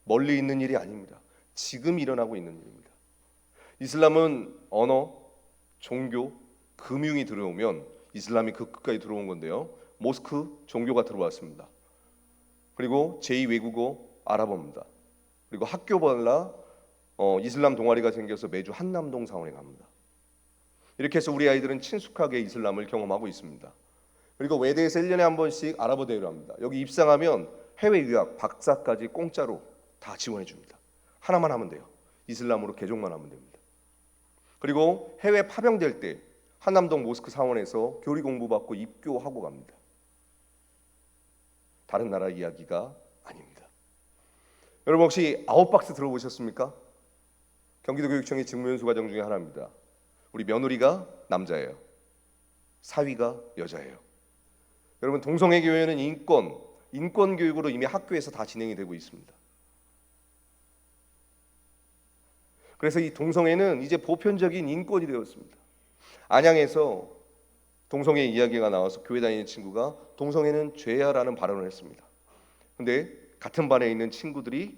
멀리 있는 일이 아닙니다. 지금 일어나고 있는 일입니다. 이슬람은 언어, 종교, 금융이 들어오면 이슬람이 그 끝까지 들어온 건데요. 모스크, 종교가 들어왔습니다. 그리고 제2외국어 아랍어입니다. 그리고 학교별로 이슬람 동아리가 생겨서 매주 한남동 사원에 갑니다. 이렇게 해서 우리 아이들은 친숙하게 이슬람을 경험하고 있습니다. 그리고 외대에서 1년에 한 번씩 아랍어 대회를 합니다. 여기 입상하면 해외 유학, 박사까지 공짜로 다 지원해 줍니다. 하나만 하면 돼요. 이슬람으로 개종만 하면 됩니다. 그리고 해외 파병될 때 한남동 모스크 사원에서 교리 공부받고 입교하고 갑니다. 다른 나라 이야기가 아닙니다. 여러분, 혹시 아웃박스 들어보셨습니까? 경기도교육청의 직무연수 과정 중에 하나입니다. 우리 며느리가 남자예요. 사위가 여자예요. 여러분, 동성애 교회는 인권 교육으로 이미 학교에서 다 진행이 되고 있습니다. 그래서 이 동성애는 이제 보편적인 인권이 되었습니다. 안양에서 동성애 이야기가 나와서 교회 다니는 친구가 동성애는 죄야라는 발언을 했습니다. 근데 같은 반에 있는 친구들이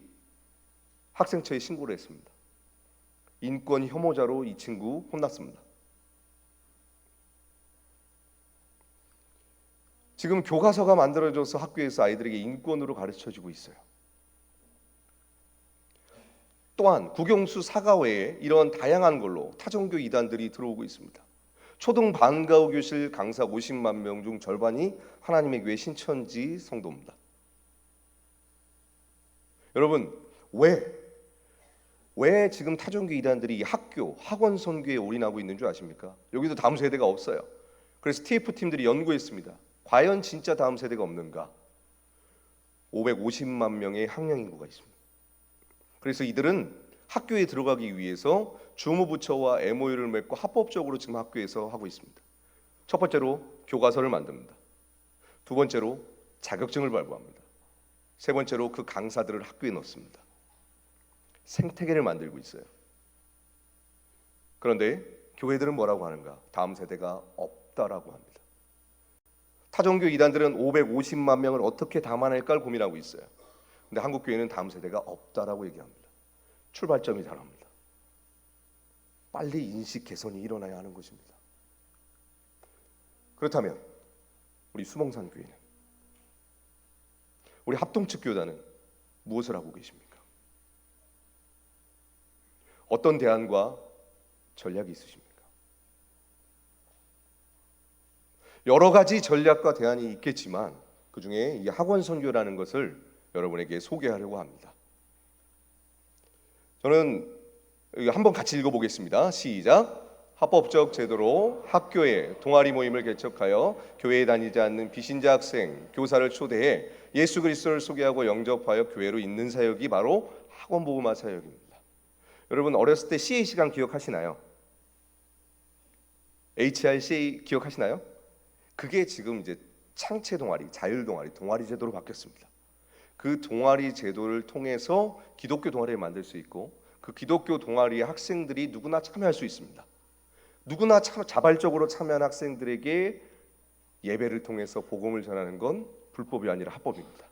학생처에 신고를 했습니다. 인권 혐오자로 이 친구 혼났습니다. 지금 교과서가 만들어져서 학교에서 아이들에게 인권으로 가르쳐지고 있어요. 또한 국영수 사과 외에 이런 다양한 걸로 타종교 이단들이 들어오고 있습니다. 초등 반가우 교실 강사 50만 명 중 절반이 하나님의 교회 신천지 성도입니다. 여러분, 왜 지금 타종교 이단들이 학교, 학원 선교에 올인하고 있는 줄 아십니까? 여기도 다음 세대가 없어요. 그래서 TF팀들이 연구했습니다. 과연 진짜 다음 세대가 없는가? 550만 명의 학령 인구가 있습니다. 그래서 이들은 학교에 들어가기 위해서 주무부처와 MOU를 맺고 합법적으로 지금 학교에서 하고 있습니다. 첫 번째로 교과서를 만듭니다. 두 번째로 자격증을 발부합니다. 세 번째로 그 강사들을 학교에 넣습니다. 생태계를 만들고 있어요. 그런데 교회들은 뭐라고 하는가? 다음 세대가 없다. 없다라고 합니다. 타종교 이단들은 550만 명을 어떻게 담아낼까 고민하고 있어요. 근데 한국 교회는 다음 세대가 없다라고 얘기합니다. 출발점이 다릅니다. 빨리 인식 개선이 일어나야 하는 것입니다. 그렇다면 우리 수봉산 교회는, 우리 합동측 교단은 무엇을 하고 계십니까? 어떤 대안과 전략이 있으십니까? 여러 가지 전략과 대안이 있겠지만 그 중에 이 학원 선교라는 것을 여러분에게 소개하려고 합니다. 저는 한번 같이 읽어보겠습니다. 시작. 합법적 제도로 학교에 동아리 모임을 개척하여 교회에 다니지 않는 비신자 학생, 교사를 초대해 예수 그리스도를 소개하고 영접하여 교회로 잇는 사역이 바로 학원 복음화 사역입니다. 여러분 어렸을 때 CA 시간 기억하시나요? HRCA 기억하시나요? 그게 지금 이제 창체 동아리, 자율 동아리, 동아리 제도로 바뀌었습니다. 그 동아리 제도를 통해서 기독교 동아리를 만들 수 있고 그 기독교 동아리의 학생들이 누구나 참여할 수 있습니다. 누구나 자발적으로 참여한 학생들에게 예배를 통해서 복음을 전하는 건 불법이 아니라 합법입니다.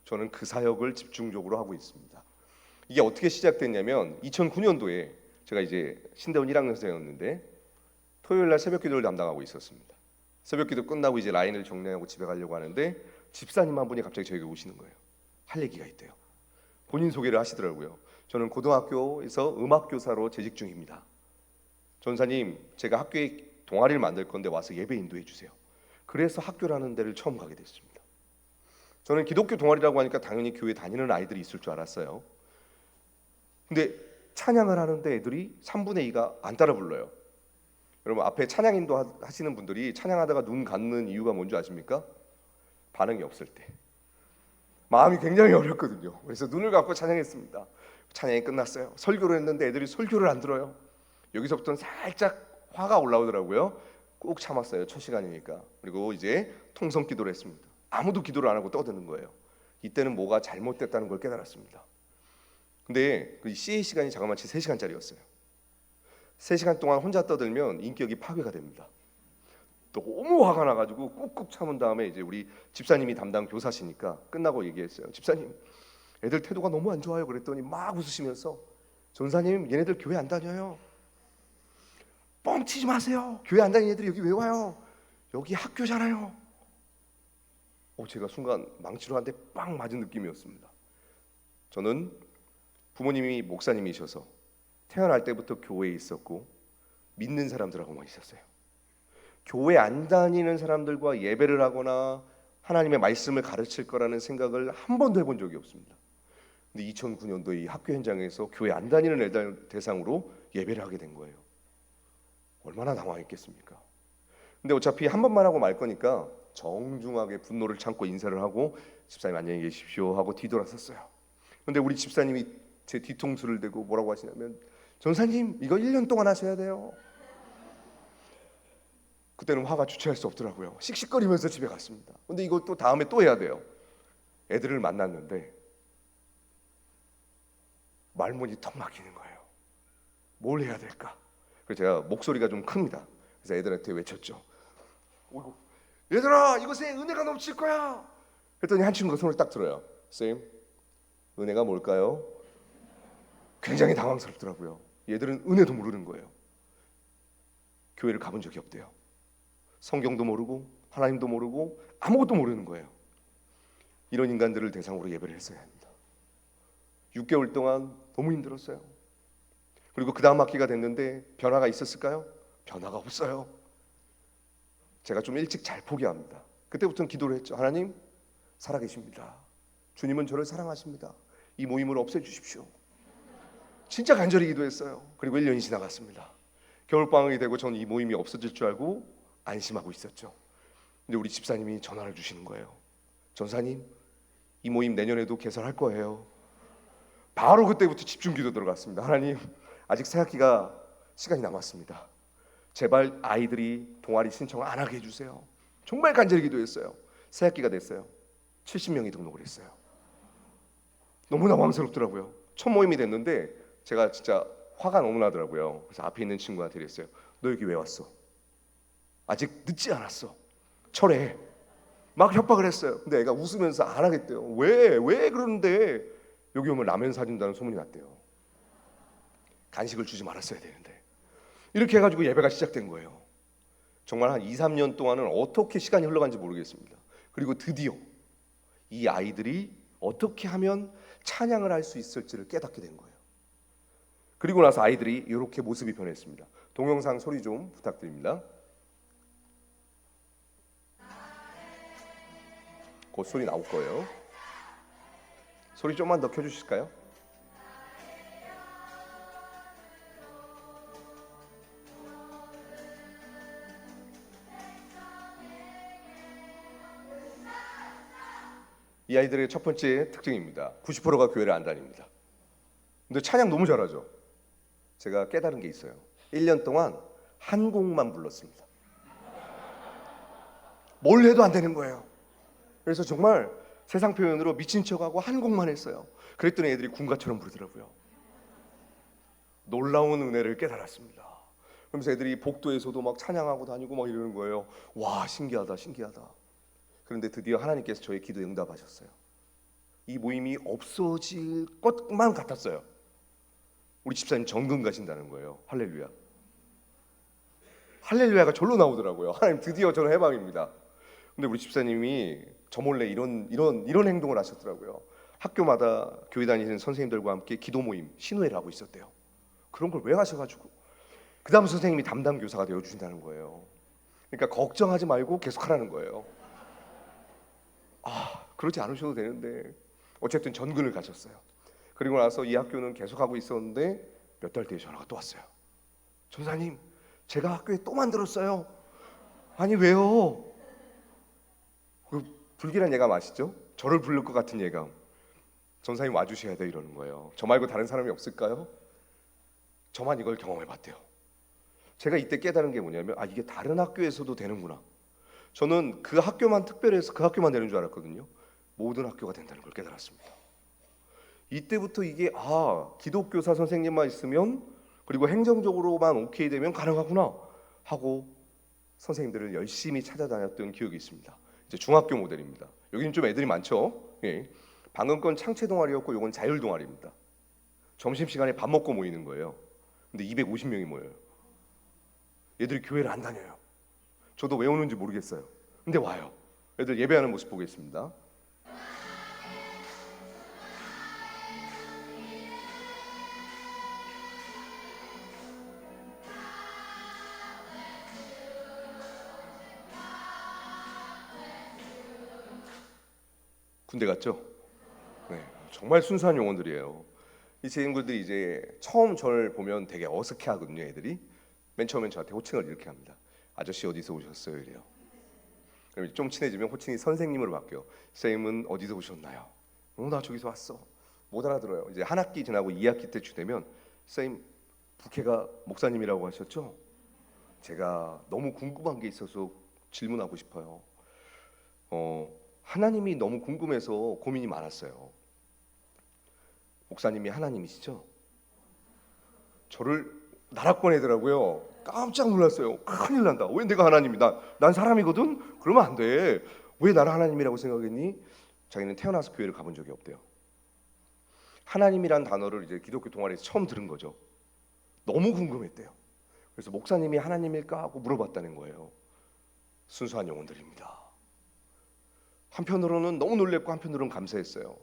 저는 그 사역을 집중적으로 하고 있습니다. 이게 어떻게 시작됐냐면 2009년도에 제가 이제 신대원 1학년생이었는데 토요일 날 새벽 기도를 담당하고 있었습니다. 새벽 기도 끝나고 이제 라인을 정리하고 집에 가려고 하는데 집사님 한 분이 갑자기 저에게 오시는 거예요. 할 얘기가 있대요. 본인 소개를 하시더라고요. 저는 고등학교에서 음악 교사로 재직 중입니다. 전사님, 제가 학교에 동아리를 만들 건데 와서 예배 인도해 주세요. 그래서 학교라는 데를 처음 가게 됐습니다. 저는 기독교 동아리라고 하니까 당연히 교회 다니는 아이들이 있을 줄 알았어요. 근데 찬양을 하는데 애들이 3분의 2가 안 따라 불러요. 여러분 앞에 찬양 인도 하시는 분들이 찬양하다가 눈 감는 이유가 뭔지 아십니까? 반응이 없을 때. 마음이 굉장히 어렵거든요. 그래서 눈을 감고 찬양했습니다. 찬양이 끝났어요. 설교를 했는데 애들이 설교를 안 들어요. 여기서부터는 살짝 화가 올라오더라고요. 꼭 참았어요. 첫 시간이니까. 그리고 이제 통성 기도를 했습니다. 아무도 기도를 안 하고 떠드는 거예요. 이때는 뭐가 잘못됐다는 걸 깨달았습니다. 근데 그 CA 시간이 자그마치 3시간짜리였어요. 3시간 동안 혼자 떠들면 인격이 파괴가 됩니다. 너무 화가 나가지고 꾹꾹 참은 다음에 이제 우리 집사님이 담당 교사시니까 끝나고 얘기했어요. 집사님, 애들 태도가 너무 안 좋아요. 그랬더니 막 웃으시면서 전사님, 얘네들 교회 안 다녀요. 뻥치지 마세요. 교회 안 다니는 애들이 여기 왜 와요? 여기 학교잖아요. 제가 순간 망치로 한 대 빵 맞은 느낌이었습니다. 저는 부모님이 목사님이셔서 태어날 때부터 교회에 있었고 믿는 사람들하고만 있었어요. 교회 안 다니는 사람들과 예배를 하거나 하나님의 말씀을 가르칠 거라는 생각을 한 번도 해본 적이 없습니다. 근데 2009년도 이 학교 현장에서 교회 안 다니는 애들 대상으로 예배를 하게 된 거예요. 얼마나 당황했겠습니까? 근데 어차피 한 번만 하고 말 거니까 정중하게 분노를 참고 인사를 하고 집사님 안녕히 계십시오 하고 뒤돌아섰어요. 근데 우리 집사님이 제 뒤통수를 대고 뭐라고 하시냐면 전사님 이거 1년 동안 하셔야 돼요. 그때는 화가 주체할 수 없더라고요. 씩씩거리면서 집에 갔습니다. 근데 이거 또 다음에 또 해야 돼요. 애들을 만났는데 말문이 턱 막히는 거예요. 뭘 해야 될까? 그래서 제가 목소리가 좀 큽니다. 그래서 애들한테 외쳤죠. 얘들아, 이것에 은혜가 넘칠 거야. 그랬더니 한 친구가 손을 딱 들어요. 쌤, 은혜가 뭘까요? 굉장히 당황스럽더라고요. 얘들은 은혜도 모르는 거예요. 교회를 가본 적이 없대요. 성경도 모르고 하나님도 모르고 아무것도 모르는 거예요. 이런 인간들을 대상으로 예배를 했어야 합니다. 6개월 동안 너무 힘들었어요. 그리고 그 다음 학기가 됐는데 변화가 있었을까요? 변화가 없어요. 제가 좀 일찍 잘 포기합니다. 그때부터는 기도를 했죠. 하나님 살아계십니다. 주님은 저를 사랑하십니다. 이 모임을 없애주십시오. 진짜 간절히 기도했어요. 그리고 1년이 지나갔습니다. 겨울방학이 되고 저는 이 모임이 없어질 줄 알고 안심하고 있었죠. 근데 우리 집사님이 전화를 주시는 거예요. 전사님, 이 모임 내년에도 개설할 거예요. 바로 그때부터 집중기도 들어갔습니다. 하나님, 아직 새 학기가 시간이 남았습니다. 제발 아이들이 동아리 신청 안 하게 해주세요. 정말 간절히 기도했어요. 새 학기가 됐어요. 70명이 등록을 했어요. 너무 당황스럽더라고요. 첫 모임이 됐는데 제가 진짜 화가 너무 나더라고요. 그래서 앞에 있는 친구한테 그랬어요. 너 여기 왜 왔어? 아직 늦지 않았어. 철회. 막 협박을 했어요. 근데 애가 웃으면서 안 하겠대요. 왜 그러는데 여기 오면 라면 사준다는 소문이 났대요. 간식을 주지 말았어야 되는데. 이렇게 해가지고 예배가 시작된 거예요. 정말 한 2, 3년 동안은 어떻게 시간이 흘러간지 모르겠습니다. 그리고 드디어 이 아이들이 어떻게 하면 찬양을 할 수 있을지를 깨닫게 된 거예요. 그리고 나서 아이들이 이렇게 모습이 변했습니다. 동영상 소리 좀 부탁드립니다. 곧 소리 나올 거예요. 소리 좀만 더 켜주실까요? 이 아이들의 첫 번째 특징입니다. 90%가 교회를 안 다닙니다. 근데 찬양 너무 잘하죠. 제가 깨달은 게 있어요. 1년 동안 한 곡만 불렀습니다. 뭘 해도 안 되는 거예요. 그래서 정말 세상 표현으로 미친 척하고 한 곡만 했어요. 그랬더니 애들이 군가처럼 부르더라고요. 놀라운 은혜를 깨달았습니다. 그러면서 애들이 복도에서도 막 찬양하고 다니고 막 이러는 거예요. 와, 신기하다, 신기하다. 그런데 드디어 하나님께서 저의 기도에 응답하셨어요. 이 모임이 없어질 것만 같았어요. 우리 집사님 전금 가신다는 거예요. 할렐루야. 할렐루야가 절로 나오더라고요. 하나님 드디어 저는 해방입니다. 근데 우리 집사님이 저 몰래 이런 행동을 하셨더라고요. 학교마다 교회 다니시는 선생님들과 함께 기도 모임, 신우회를 하고 있었대요. 그런 걸 왜 하셔가지고 그 다음 선생님이 담당 교사가 되어주신다는 거예요. 그러니까 걱정하지 말고 계속 하라는 거예요. 그러지 않으셔도 되는데 어쨌든 전근을 가셨어요. 그리고 나서 이 학교는 계속하고 있었는데 몇 달 뒤에 전화가 또 왔어요. 전사님, 제가 학교에 또 만들었어요. 아니 왜요? 그 불길한 예감 아시죠? 저를 부를 것 같은 예감. 전사님 와주셔야 돼 이러는 거예요. 저 말고 다른 사람이 없을까요? 저만 이걸 경험해봤대요. 제가 이때 깨달은 게 뭐냐면 이게 다른 학교에서도 되는구나. 저는 그 학교만 특별해서 그 학교만 되는 줄 알았거든요. 모든 학교가 된다는 걸 깨달았습니다. 이때부터 이게 기독교사 선생님만 있으면 그리고 행정적으로만 오케이 되면 가능하구나 하고 선생님들을 열심히 찾아다녔던 기억이 있습니다. 이제 중학교 모델입니다. 여기는 좀 애들이 많죠. 예. 방금 건 창체 동아리였고 이건 자율 동아리입니다. 점심시간에 밥 먹고 모이는 거예요. 근데 250명이 모여요. 얘들이 교회를 안 다녀요. 저도 왜 오는지 모르겠어요. 근데 와요. 애들 예배하는 모습 보겠습니다. 군대 갔죠? 네, 정말 순수한 영혼들이에요. 이 친구들이 이제 처음 저를 보면 되게 어색해하거든요. 애들이 맨 처음엔 저한테 호칭을 이렇게 합니다. 아저씨 어디서 오셨어요? 이래요. 그럼 좀 친해지면 호칭이 선생님으로 바뀌어요. 쌤은 어디서 오셨나요? 나 저기서 왔어. 못 알아들어요. 이제 한 학기 지나고 2학기 때쯤 되면 쌤 부캐가 목사님이라고 하셨죠? 제가 너무 궁금한 게 있어서 질문하고 싶어요. 하나님이 너무 궁금해서 고민이 많았어요. 목사님이 하나님이시죠? 저를 나락보내더라고요. 깜짝 놀랐어요. 큰일 난다. 왜 내가 하나님이다? 난 사람이거든? 그러면 안 돼. 왜 나를 하나님이라고 생각했니? 자기는 태어나서 교회를 가본 적이 없대요. 하나님이란 단어를 이제 기독교 동아리에서 처음 들은 거죠. 너무 궁금했대요. 그래서 목사님이 하나님일까 하고 물어봤다는 거예요. 순수한 영혼들입니다. 한편으로는 너무 놀랬고 한편으로는 감사했어요.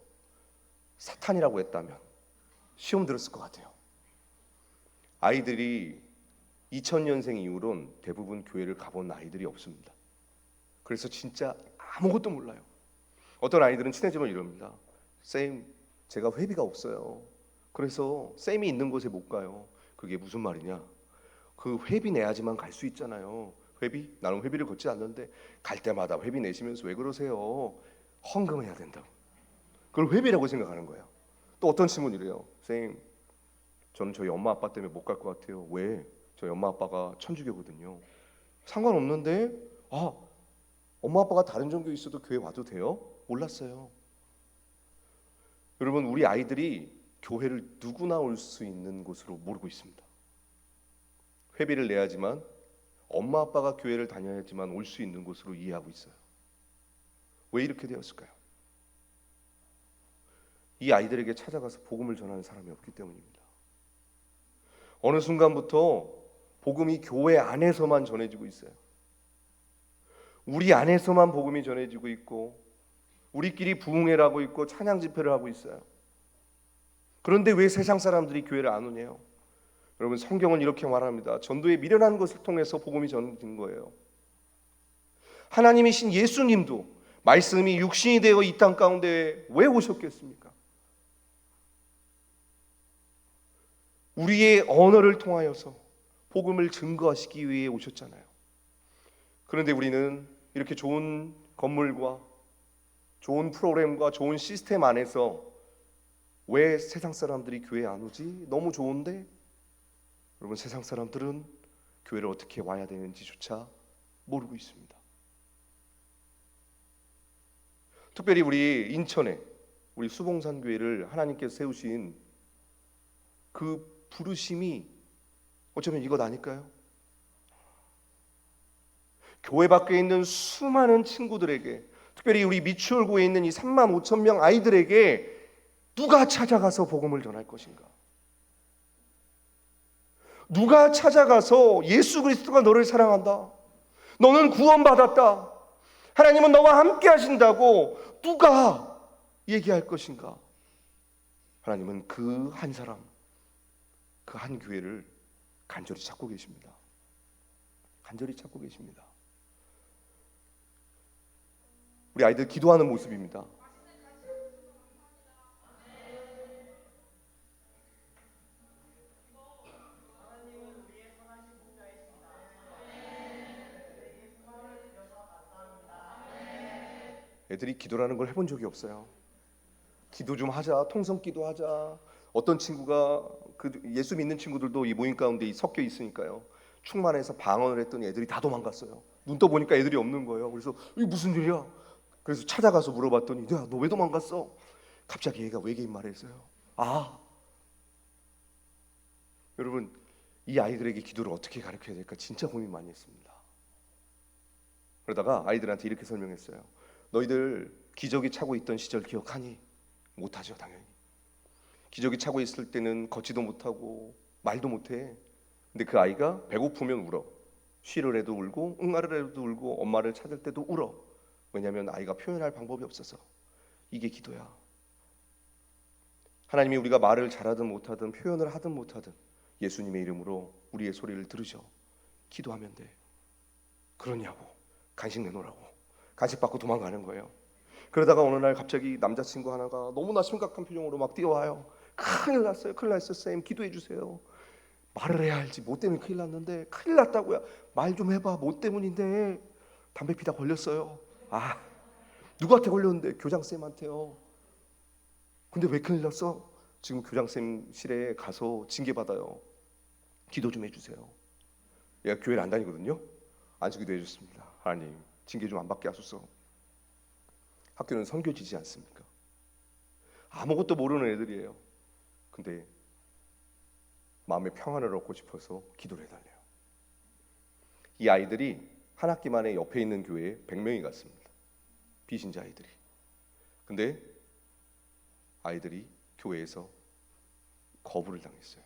사탄이라고 했다면 시험 들었을 것 같아요. 아이들이 2000년생 이후론 대부분 교회를 가본 아이들이 없습니다. 그래서 진짜 아무것도 몰라요. 어떤 아이들은 친해지면 이럽니다. 쌤, 제가 회비가 없어요. 그래서 쌤이 있는 곳에 못 가요. 그게 무슨 말이냐? 그 회비 내야지만 갈 수 있잖아요. 회비? 나는 회비를 걷지 않는데 갈 때마다 회비 내시면서 왜 그러세요? 헌금해야 된다고. 그걸 회비라고 생각하는 거예요. 또 어떤 친구는 이래요. 쌤, 저는 저희 엄마 아빠 때문에 못 갈 것 같아요. 왜? 저희 엄마 아빠가 천주교거든요. 상관없는데 엄마 아빠가 다른 종교에 있어도 교회 와도 돼요? 몰랐어요. 여러분, 우리 아이들이 교회를 누구나 올 수 있는 곳으로 모르고 있습니다. 회비를 내야지만 엄마 아빠가 교회를 다녀야지만 올 수 있는 곳으로 이해하고 있어요. 왜 이렇게 되었을까요? 이 아이들에게 찾아가서 복음을 전하는 사람이 없기 때문입니다. 어느 순간부터 복음이 교회 안에서만 전해지고 있어요. 우리 안에서만 복음이 전해지고 있고 우리끼리 부흥회를 하고 있고 찬양 집회를 하고 있어요. 그런데 왜 세상 사람들이 교회를 안 오냐요? 여러분, 성경은 이렇게 말합니다. 전도에 미련한 것을 통해서 복음이 전해진 거예요. 하나님이신 예수님도 말씀이 육신이 되어 이 땅 가운데 왜 오셨겠습니까? 우리의 언어를 통하여서 복음을 증거하시기 위해 오셨잖아요. 그런데 우리는 이렇게 좋은 건물과 좋은 프로그램과 좋은 시스템 안에서 왜 세상 사람들이 교회에 안 오지? 너무 좋은데? 여러분, 세상 사람들은 교회를 어떻게 와야 되는지조차 모르고 있습니다. 특별히 우리 인천에 우리 수봉산 교회를 하나님께서 세우신 그 부르심이 어쩌면 이것 아닐까요? 교회 밖에 있는 수많은 친구들에게, 특별히 우리 미추홀구에 있는 이 3만 5천 명 아이들에게 누가 찾아가서 복음을 전할 것인가? 누가 찾아가서 예수 그리스도가 너를 사랑한다, 너는 구원받았다, 하나님은 너와 함께 하신다고 누가 얘기할 것인가? 하나님은 그 한 사람, 그 한 교회를 간절히 찾고 계십니다. 간절히 찾고 계십니다. 우리 아이들 기도하는 모습입니다. 애들이 기도라는 걸 해본 적이 없어요. 기도 좀 하자, 통성 기도하자. 어떤 친구가, 그 예수 믿는 친구들도 이 모임 가운데 섞여 있으니까요, 충만해서 방언을 했더니 애들이 다 도망갔어요. 눈 떠보니까 애들이 없는 거예요. 그래서 이게 무슨 일이야? 그래서 찾아가서 물어봤더니, 야, 너 왜 도망갔어? 갑자기 얘가 외계인 말했어요. 아, 여러분, 이 아이들에게 기도를 어떻게 가르쳐야 될까 진짜 고민 많이 했습니다. 그러다가 아이들한테 이렇게 설명했어요. 너희들 기저귀 차고 있던 시절 기억하니? 못하죠, 당연히. 기저귀 차고 있을 때는 걷지도 못하고 말도 못해. 근데 그 아이가 배고프면 울어. 쉬를 해도 울고 응아를 해도 울고 엄마를 찾을 때도 울어. 왜냐하면 아이가 표현할 방법이 없어서. 이게 기도야. 하나님이 우리가 말을 잘하든 못하든 표현을 하든 못하든 예수님의 이름으로 우리의 소리를 들으셔. 기도하면 돼. 그러냐고. 간식 내놓으라고. 간식 받고 도망가는 거예요. 그러다가 어느 날 갑자기 남자친구 하나가 너무나 심각한 표정으로 막 뛰어와요. 큰일 났어요. 큰일 났어요. 쌤, 기도해 주세요. 말을 해야 할지. 뭐 때문에 큰일 났는데. 큰일 났다고요. 말 좀 해봐. 뭐 때문인데. 담배 피다 걸렸어요. 아, 누구한테 걸렸는데? 교장쌤한테요. 근데 왜 큰일 났어? 지금 교장쌤실에 가서 징계받아요. 기도 좀 해주세요. 얘가 교회를 안 다니거든요. 안수기도 해줬습니다. 하나님, 징계 좀 안 받게 하소서. 학교는 선교지지 않습니까? 아무것도 모르는 애들이에요. 근데 마음의 평안을 얻고 싶어서 기도를 해달래요. 이 아이들이 한 학기 만에 옆에 있는 교회에 100명이 갔습니다. 비신자 아이들이. 근데 아이들이 교회에서 거부를 당했어요.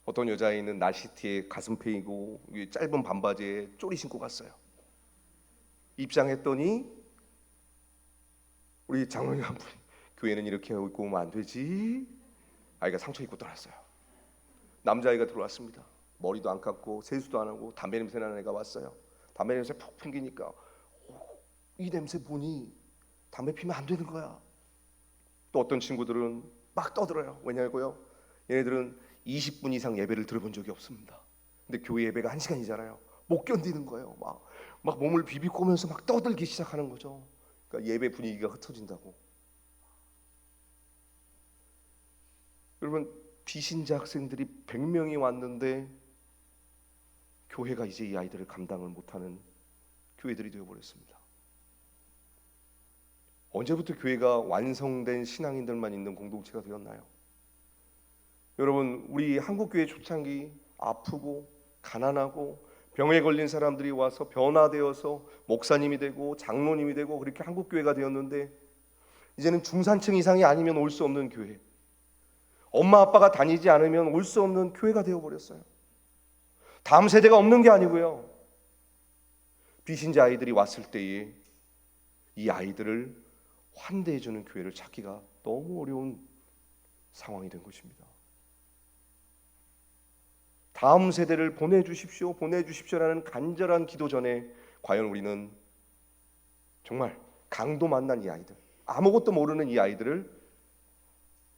어떤 여자아이는 나시티에 가슴 페이고 짧은 반바지에 쪼리 신고 갔어요. 입장했더니 우리 장로님 한 분이, 교회는 이렇게 입고 오면 안 되지. 아이가 상처 입고 떠났어요. 남자아이가 들어왔습니다. 머리도 안 감고 세수도 안 하고 담배 냄새 나는 애가 왔어요. 담배 냄새 푹 풍기니까 이 냄새 보니 담배 피면 안 되는 거야. 또 어떤 친구들은 막 떠들어요. 왜냐고요? 얘네들은 20분 이상 예배를 들어본 적이 없습니다. 근데 교회 예배가 1시간이잖아요. 못 견디는 거예요. 막 몸을 비비꼬면서 막 떠들기 시작하는 거죠. 그러니까 예배 분위기가 흩어진다고. 여러분, 비신자 학생들이 100명이 왔는데 교회가 이제 이 아이들을 감당을 못하는 교회들이 되어버렸습니다. 언제부터 교회가 완성된 신앙인들만 있는 공동체가 되었나요? 여러분, 우리 한국교회 초창기 아프고 가난하고 병에 걸린 사람들이 와서 변화되어서 목사님이 되고 장로님이 되고 그렇게 한국교회가 되었는데, 이제는 중산층 이상이 아니면 올 수 없는 교회, 엄마 아빠가 다니지 않으면 올 수 없는 교회가 되어버렸어요. 다음 세대가 없는 게 아니고요, 비신자 아이들이 왔을 때에 이 아이들을 환대해주는 교회를 찾기가 너무 어려운 상황이 된 것입니다. 다음 세대를 보내주십시오라는 간절한 기도 전에 과연 우리는 정말 강도 만난 이 아이들, 아무것도 모르는 이 아이들을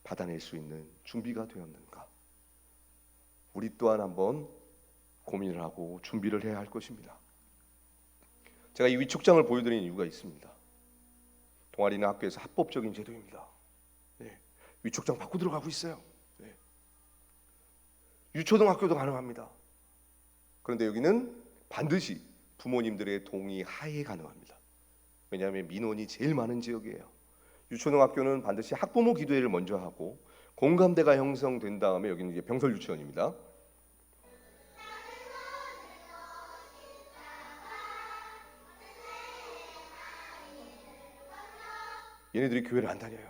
받아낼 수 있는 준비가 되었는가? 우리 또한 한번 고민을 하고 준비를 해야 할 것입니다. 제가 이 위촉장을 보여드리는 이유가 있습니다. 동아리는 학교에서 합법적인 제도입니다. 네. 위촉장 받고 들어가고 있어요. 네. 유초등학교도 가능합니다. 그런데 여기는 반드시 부모님들의 동의 하에 가능합니다. 왜냐하면 민원이 제일 많은 지역이에요. 유초등학교는 반드시 학부모 기도회를 먼저 하고 공감대가 형성된 다음에, 여기는 이제 병설 유치원입니다. 얘네들이 교회를 안 다녀요.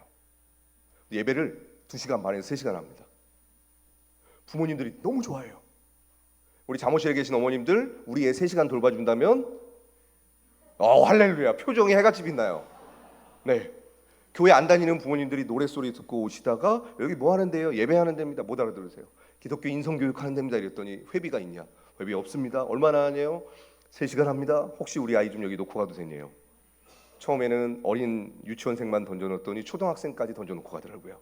예배를 2시간 반에서 3시간 합니다. 부모님들이 너무 좋아해요. 우리 잠옷실에 계신 어머님들, 우리 애 3시간 돌봐준다면 할렐루야, 표정이 해같이 빛나요. 네, 교회 안 다니는 부모님들이 노랫소리 듣고 오시다가 여기 뭐 하는데요? 예배하는 데입니다. 못 알아들으세요. 기독교 인성교육 하는 데입니다. 이랬더니 회비가 있냐? 회비 없습니다. 얼마나 하냐요? 3시간 합니다. 혹시 우리 아이 좀 여기 놓고 가도 되냐요? 처음에는 어린 유치원생만 던져놓더니 초등학생까지 던져놓고 가더라고요.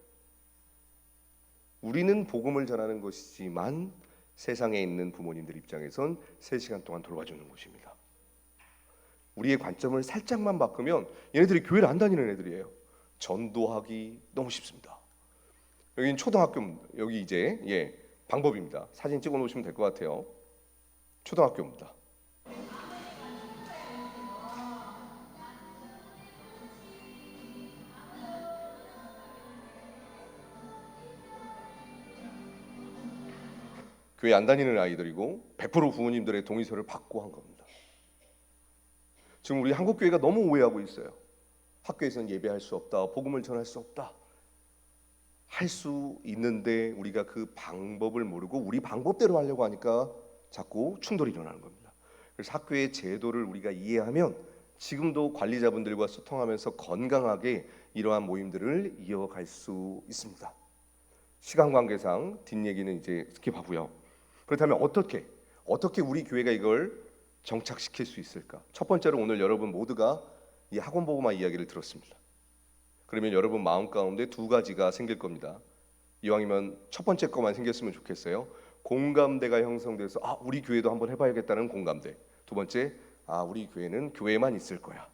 우리는 복음을 전하는 것이지만 세상에 있는 부모님들 입장에선 3시간 동안 돌봐주는 것입니다. 우리의 관점을 살짝만 바꾸면 얘네들이 교회를 안 다니는 애들이에요. 전도하기 너무 쉽습니다. 여기는 초등학교, 여기 이제 방법입니다. 사진 찍어 놓으시면 될 것 같아요. 초등학교입니다. 교회 안 다니는 아이들이고 100% 부모님들의 동의서를 받고 한 겁니다. 지금 우리 한국교회가 너무 오해하고 있어요. 학교에서는 예배할 수 없다, 복음을 전할 수 없다. 할 수 있는데 우리가 그 방법을 모르고 우리 방법대로 하려고 하니까 자꾸 충돌이 일어나는 겁니다. 그래서 학교의 제도를 우리가 이해하면 지금도 관리자분들과 소통하면서 건강하게 이러한 모임들을 이어갈 수 있습니다. 시간 관계상 뒷얘기는 이제 스킵하고요. 그렇다면 어떻게 우리 교회가 이걸 정착시킬 수 있을까? 첫 번째로 오늘 여러분 모두가 이 학원보고마 이야기를 들었습니다. 그러면 여러분 마음 가운데 2가지가 생길 겁니다. 이왕이면 첫 번째 것만 생겼으면 좋겠어요. 공감대가 형성돼서 우리 교회도 한번 해봐야겠다는 공감대. 2번째, 우리 교회는 교회만 있을 거야,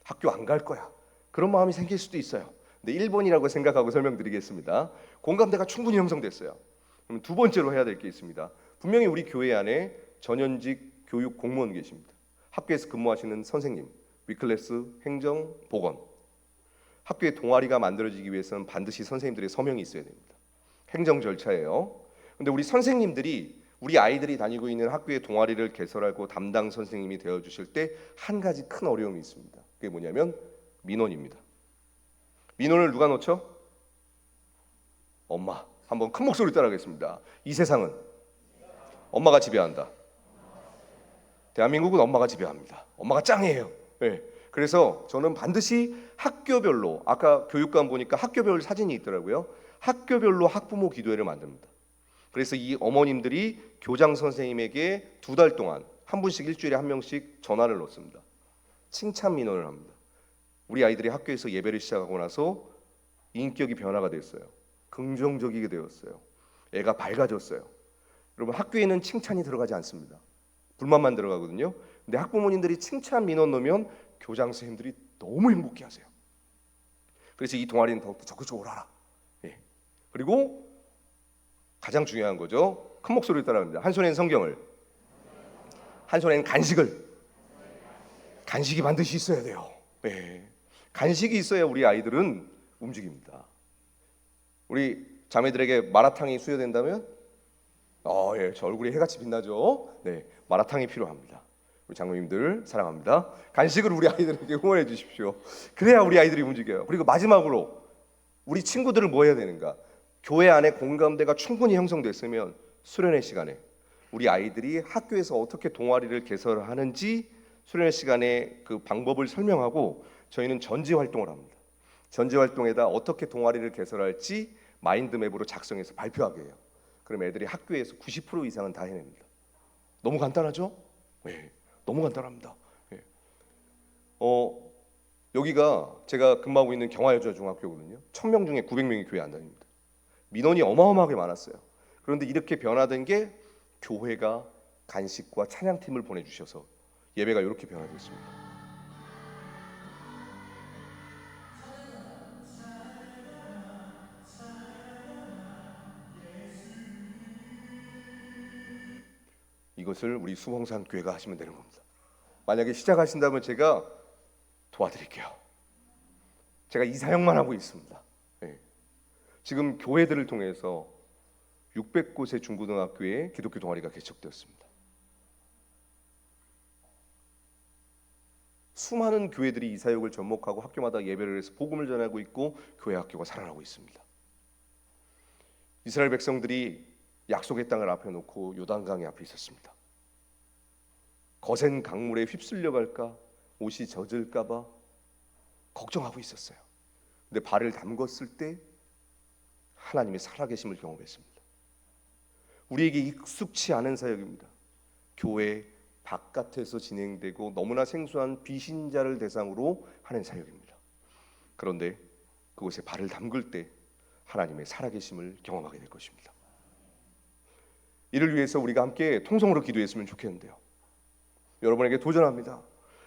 학교 안 갈 거야, 그런 마음이 생길 수도 있어요. 근데 1번이라고 생각하고 설명드리겠습니다. 공감대가 충분히 형성됐어요. 그럼 2번째로 해야 될 게 있습니다. 분명히 우리 교회 안에 전현직 교육 공무원 계십니다. 학교에서 근무하시는 선생님, 위클래스, 행정, 보건. 학교의 동아리가 만들어지기 위해서는 반드시 선생님들의 서명이 있어야 됩니다. 행정 절차예요. 근데 우리 선생님들이 우리 아이들이 다니고 있는 학교의 동아리를 개설하고 담당 선생님이 되어주실 때 한 가지 큰 어려움이 있습니다. 그게 뭐냐면 민원입니다. 민원을 누가 넣죠? 엄마. 한번 큰 목소리 따라하겠습니다. 이 세상은 엄마가 지배한다. 대한민국은 엄마가 지배합니다. 엄마가 짱이에요. 네. 그래서 저는 반드시 학교별로, 아까 교육관 보니까 학교별 사진이 있더라고요. 학교별로 학부모 기도회를 만듭니다. 그래서 이 어머님들이 교장 선생님에게 2달 동안 한 분씩 일주일에 한 명씩 전화를 넣습니다. 칭찬 민원을 합니다. 우리 아이들이 학교에서 예배를 시작하고 나서 인격이 변화가 됐어요. 긍정적이게 되었어요. 애가 밝아졌어요. 여러분, 학교에는 칭찬이 들어가지 않습니다. 불만만 들어가거든요. 근데 학부모님들이 칭찬 민원 넣으면 교장 선생님들이 너무 행복해하세요. 그래서 이 동아리는 더욱더 적극적으로 하라. 그리고 가장 중요한 거죠. 큰 목소리로 따라합니다. 한 손에는 성경을, 한 손에는 간식이 반드시 있어야 돼요. 간식이 있어야 우리 아이들은 움직입니다. 우리 자매들에게 마라탕이 수여된다면 예, 저 얼굴이 해같이 빛나죠. 네, 마라탕이 필요합니다. 우리 장로님들 사랑합니다. 간식을 우리 아이들에게 후원해 주십시오. 그래야 우리 아이들이 움직여요. 그리고 마지막으로 우리 친구들은 뭐 해야 되는가? 교회 안에 공감대가 충분히 형성됐으면 수련회 시간에 우리 아이들이 학교에서 어떻게 동아리를 개설하는지 수련회 시간에 그 방법을 설명하고 저희는 전지 활동을 합니다. 전지 활동에다 어떻게 동아리를 개설할지 마인드맵으로 작성해서 발표하게 해요. 그럼 애들이 학교에서 90% 이상은 다 해냅니다. 너무 간단하죠? 네, 너무 간단합니다. 네. 여기가 제가 근무하고 있는 경화여자중학교거든요. 1000명 중에 900명이 교회 안 다닙니다. 민원이 어마어마하게 많았어요. 그런데 이렇게 변화된 게 교회가 간식과 찬양팀을 보내주셔서 예배가 이렇게 변화됐습니다. 이것을 우리 수봉산 교회가 하시면 되는 겁니다. 만약에 시작하신다면 제가 도와드릴게요. 제가 이 사역만 하고 있습니다. 네. 지금 교회들을 통해서 600곳의 중고등학교에 기독교 동아리가 개척되었습니다. 수많은 교회들이 이 사역을 접목하고 학교마다 예배를 해서 복음을 전하고 있고 교회 학교가 살아나고 있습니다. 이스라엘 백성들이 약속의 땅을 앞에 놓고 요단강의 앞에 있었습니다. 거센 강물에 휩쓸려 갈까, 옷이 젖을까 봐 걱정하고 있었어요. 근데 발을 담궜을 때 하나님의 살아계심을 경험했습니다. 우리에게 익숙치 않은 사역입니다. 교회 바깥에서 진행되고 너무나 생소한 비신자를 대상으로 하는 사역입니다. 그런데 그곳에 발을 담글 때 하나님의 살아계심을 경험하게 될 것입니다. 이를 위해서 우리가 함께 통성으로 기도했으면 좋겠는데요. 여러분에게 도전합니다.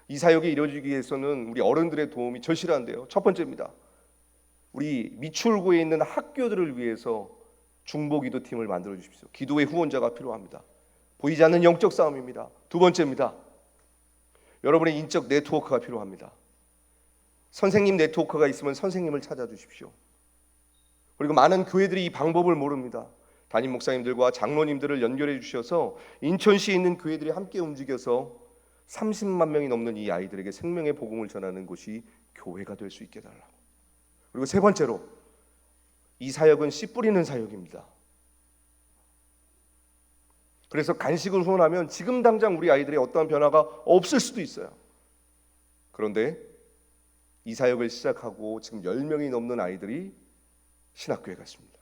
이 사역이 이루어지기 위해서는 우리 어른들의 도움이 절실한데요. 첫 번째입니다. 우리 미추홀구에 있는 학교들을 위해서 중보기도팀을 만들어 주십시오. 기도의 후원자가 필요합니다. 보이지 않는 영적 싸움입니다. 두 번째입니다. 여러분의 인적 네트워크가 필요합니다. 선생님 네트워크가 있으면 선생님을 찾아주십시오. 그리고 많은 교회들이 이 방법을 모릅니다. 담임 목사님들과 장로님들을 연결해 주셔서 인천시에 있는 교회들이 함께 움직여서 30만 명이 넘는 이 아이들에게 생명의 복음을 전하는 곳이 교회가 될 수 있게 해달라고. 그리고 세 번째로 이 사역은 씨 뿌리는 사역입니다. 그래서 간식을 후원하면 지금 당장 우리 아이들의 어떠한 변화가 없을 수도 있어요. 그런데 이 사역을 시작하고 지금 10명이 넘는 아이들이 신학교에 갔습니다.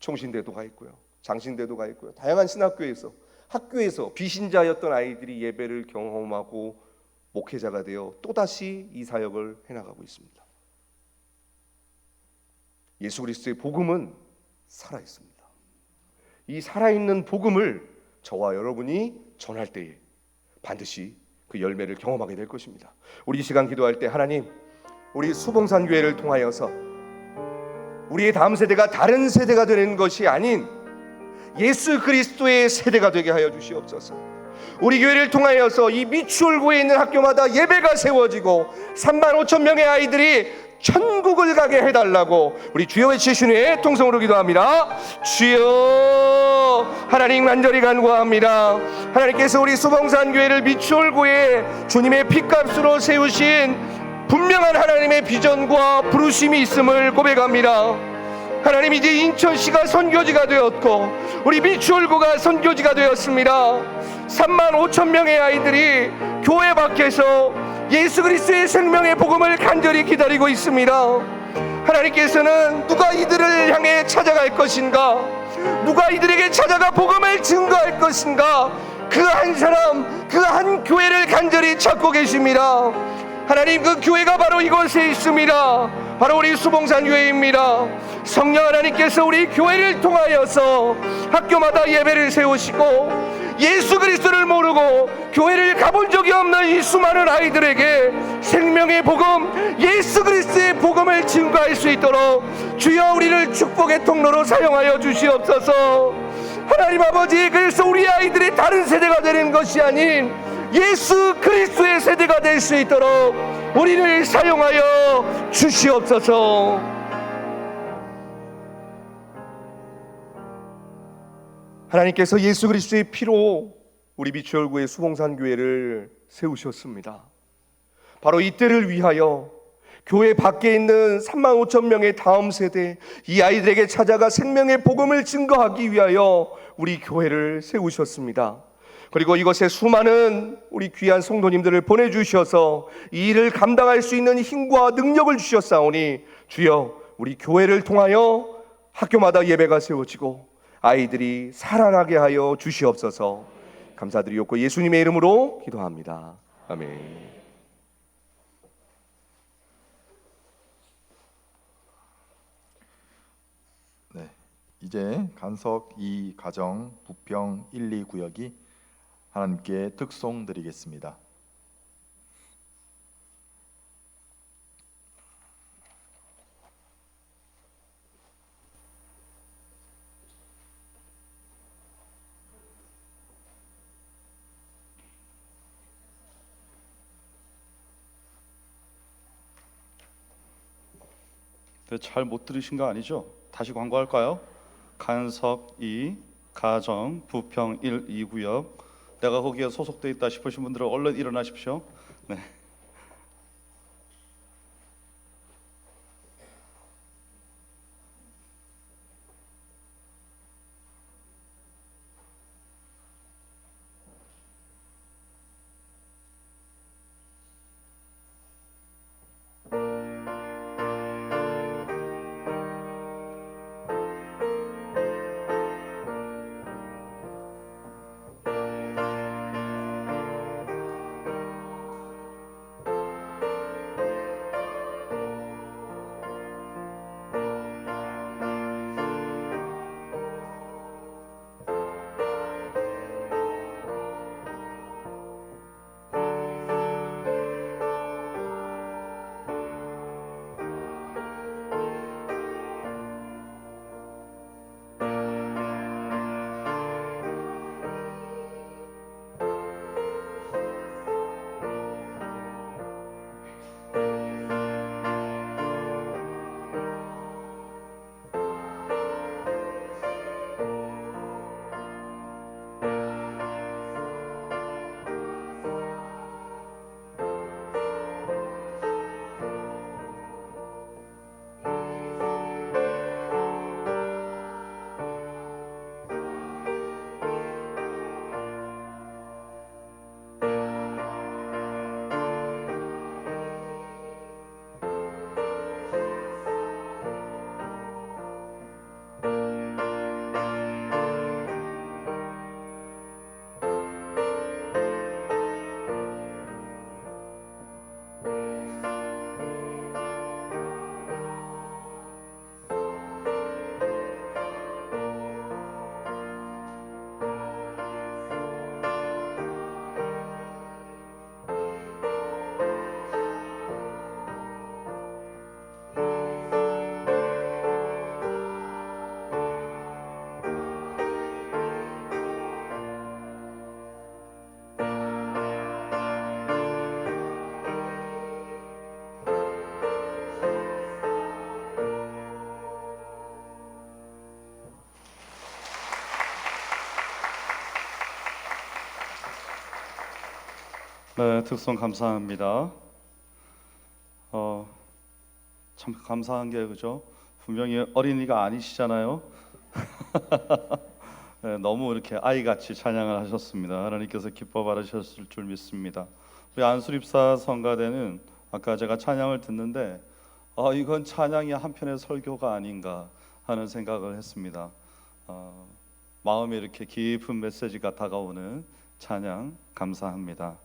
총신대도 가 있고요, 장신대도 가 있고요. 다양한 신학교에서 학교에서 비신자였던 아이들이 예배를 경험하고 목회자가 되어 또다시 이 사역을 해나가고 있습니다. 예수 그리스도의 복음은 살아있습니다. 이 살아있는 복음을 저와 여러분이 전할 때에 반드시 그 열매를 경험하게 될 것입니다. 우리 이 시간 기도할 때 하나님, 우리 수봉산 교회를 통하여서 우리의 다음 세대가 다른 세대가 되는 것이 아닌 예수 그리스도의 세대가 되게 하여 주시옵소서. 우리 교회를 통하여서 이 미추홀구에 있는 학교마다 예배가 세워지고 35,000명의 아이들이 천국을 가게 해달라고 우리 주여 외치시니 통성으로 기도합니다. 주여, 하나님 간절히 간구합니다. 하나님께서 우리 수봉산 교회를 미추홀구에 주님의 핏값으로 세우신 분명한 하나님의 비전과 부르심이 있음을 고백합니다. 하나님, 이제 인천시가 선교지가 되었고 우리 미추홀구가 선교지가 되었습니다. 35,000명의 아이들이 교회 밖에서 예수 그리스도의 생명의 복음을 간절히 기다리고 있습니다. 하나님께서는 누가 이들을 향해 찾아갈 것인가, 누가 이들에게 찾아가 복음을 증거할 것인가, 그 한 사람, 그 한 교회를 간절히 찾고 계십니다. 하나님, 그 교회가 바로 이곳에 있습니다. 바로 우리 수봉산 교회입니다. 성령 하나님께서 우리 교회를 통하여서 학교마다 예배를 세우시고 예수 그리스도를 모르고 교회를 가본 적이 없는 이 수많은 아이들에게 생명의 복음, 예수 그리스도의 복음을 증거할 수 있도록 주여 우리를 축복의 통로로 사용하여 주시옵소서. 하나님 아버지, 그래서 우리 아이들이 다른 세대가 되는 것이 아닌 예수 그리스도의 세대가 될 수 있도록 우리를 사용하여 주시옵소서. 하나님께서 예수 그리스도의 피로 우리 비추얼구의 수봉산 교회를 세우셨습니다. 바로 이때를 위하여 교회 밖에 있는 3만 5천 명의 다음 세대 이 아이들에게 찾아가 생명의 복음을 증거하기 위하여 우리 교회를 세우셨습니다. 그리고 이것에 수많은 우리 귀한 성도님들을 보내주셔서 이 일을 감당할 수 있는 힘과 능력을 주셨사오니 주여 우리 교회를 통하여 학교마다 예배가 세워지고 아이들이 살아나게 하여 주시옵소서. 감사드리옵고 예수님의 이름으로 기도합니다. 아멘. 네, 이제 간석 2 가정 부평 1, 2 구역이 하나님께 특송 드리겠습니다. 잘 못 들으신 거 아니죠? 다시 광고할까요? 간석 2 가정 부평 1, 2구역 내가 거기에 소속돼 있다 싶으신 분들은 얼른 일어나십시오. 네. 네, 특송 감사합니다. 참 감사한 게 그죠? 분명히 어린이가 아니시잖아요. 네, 너무 이렇게 아이같이 찬양을 하셨습니다. 하나님께서 기뻐 받으셨을 줄 믿습니다. 우리 안수립사 성가대는 아까 제가 찬양을 듣는데 이건 찬양이 한편의 설교가 아닌가 하는 생각을 했습니다. 마음에 이렇게 깊은 메시지가 다가오는 찬양 감사합니다.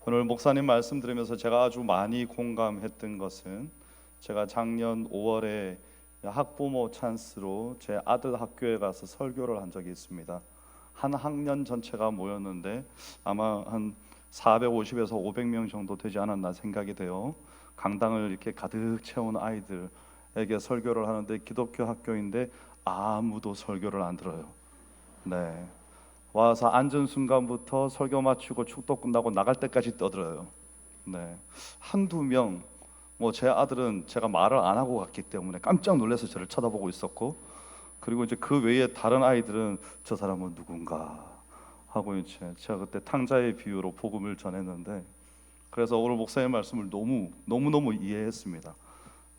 오늘 목사님 말씀 들으면서 제가 아주 많이 공감했던 것은 제가 작년 5월에 학부모 찬스로 제 아들 학교에 가서 설교를 한 적이 있습니다. 한 학년 전체가 모였는데 아마 한 450에서 500명 정도 되지 않았나 생각이 돼요. 강당을 이렇게 가득 채운 아이들에게 설교를 하는데 기독교 학교인데 아무도 설교를 안 들어요. 네. 와서 앉은 순간부터 설교 마치고 축도 끝나고 나갈 때까지 떠들어요. 네. 한두 명, 제 아들은 제가 말을 안 하고 갔기 때문에 깜짝 놀라서 저를 쳐다보고 있었고 그리고 이제 그 외에 다른 아이들은 저 사람은 누군가 하고 이제 제가 그때 탕자의 비유로 복음을 전했는데, 그래서 오늘 목사님 말씀을 너무 이해했습니다.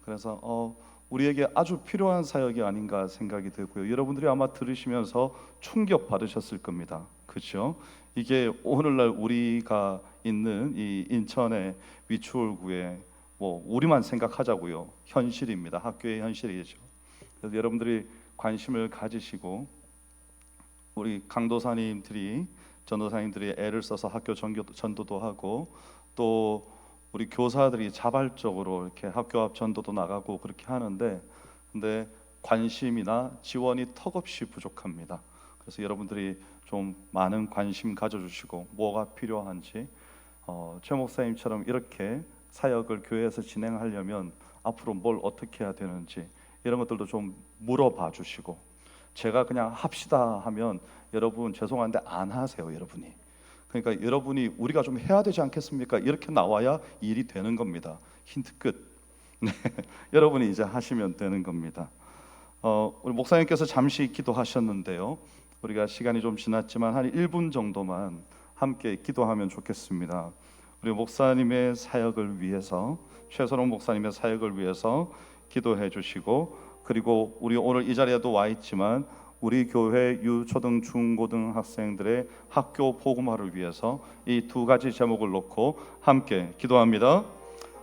그래서 우리에게 아주 필요한 사역이 아닌가 생각이 되고요. 여러분들이 아마 들으시면서 충격 받으셨을 겁니다. 그렇죠? 이게 오늘날 우리가 있는 이 인천의 위추홀구에 뭐 우리만 생각하자고요. 현실입니다. 학교의 현실이죠. 그래서 여러분들이 관심을 가지시고 우리 강도사님들이 전도사님들이 애를 써서 학교 전도도 하고 또 우리 교사들이 자발적으로 이렇게 학교 앞 전도도 나가고 그렇게 하는데, 근데 관심이나 지원이 턱없이 부족합니다. 그래서 여러분들이 좀 많은 관심 가져주시고 뭐가 필요한지 최 목사님처럼 이렇게 사역을 교회에서 진행하려면 앞으로 뭘 어떻게 해야 되는지 이런 것들도 좀 물어봐 주시고, 제가 그냥 합시다 하면 여러분 죄송한데 안 하세요. 여러분이. 그러니까 여러분이 우리가 좀 해야 되지 않겠습니까? 이렇게 나와야 일이 되는 겁니다. 힌트 끝. 네, 여러분이 이제 하시면 되는 겁니다. 우리 목사님께서 잠시 기도하셨는데요. 우리가 시간이 좀 지났지만 한 1분 정도만 함께 기도하면 좋겠습니다. 우리 목사님의 사역을 위해서, 최선홍 목사님의 사역을 위해서 기도해 주시고, 그리고 우리 오늘 이 자리에도 와 있지만 우리 교회 유초등 중고등 학생들의 학교 복음화를 위해서 이 두 가지 제목을 놓고 함께 기도합니다.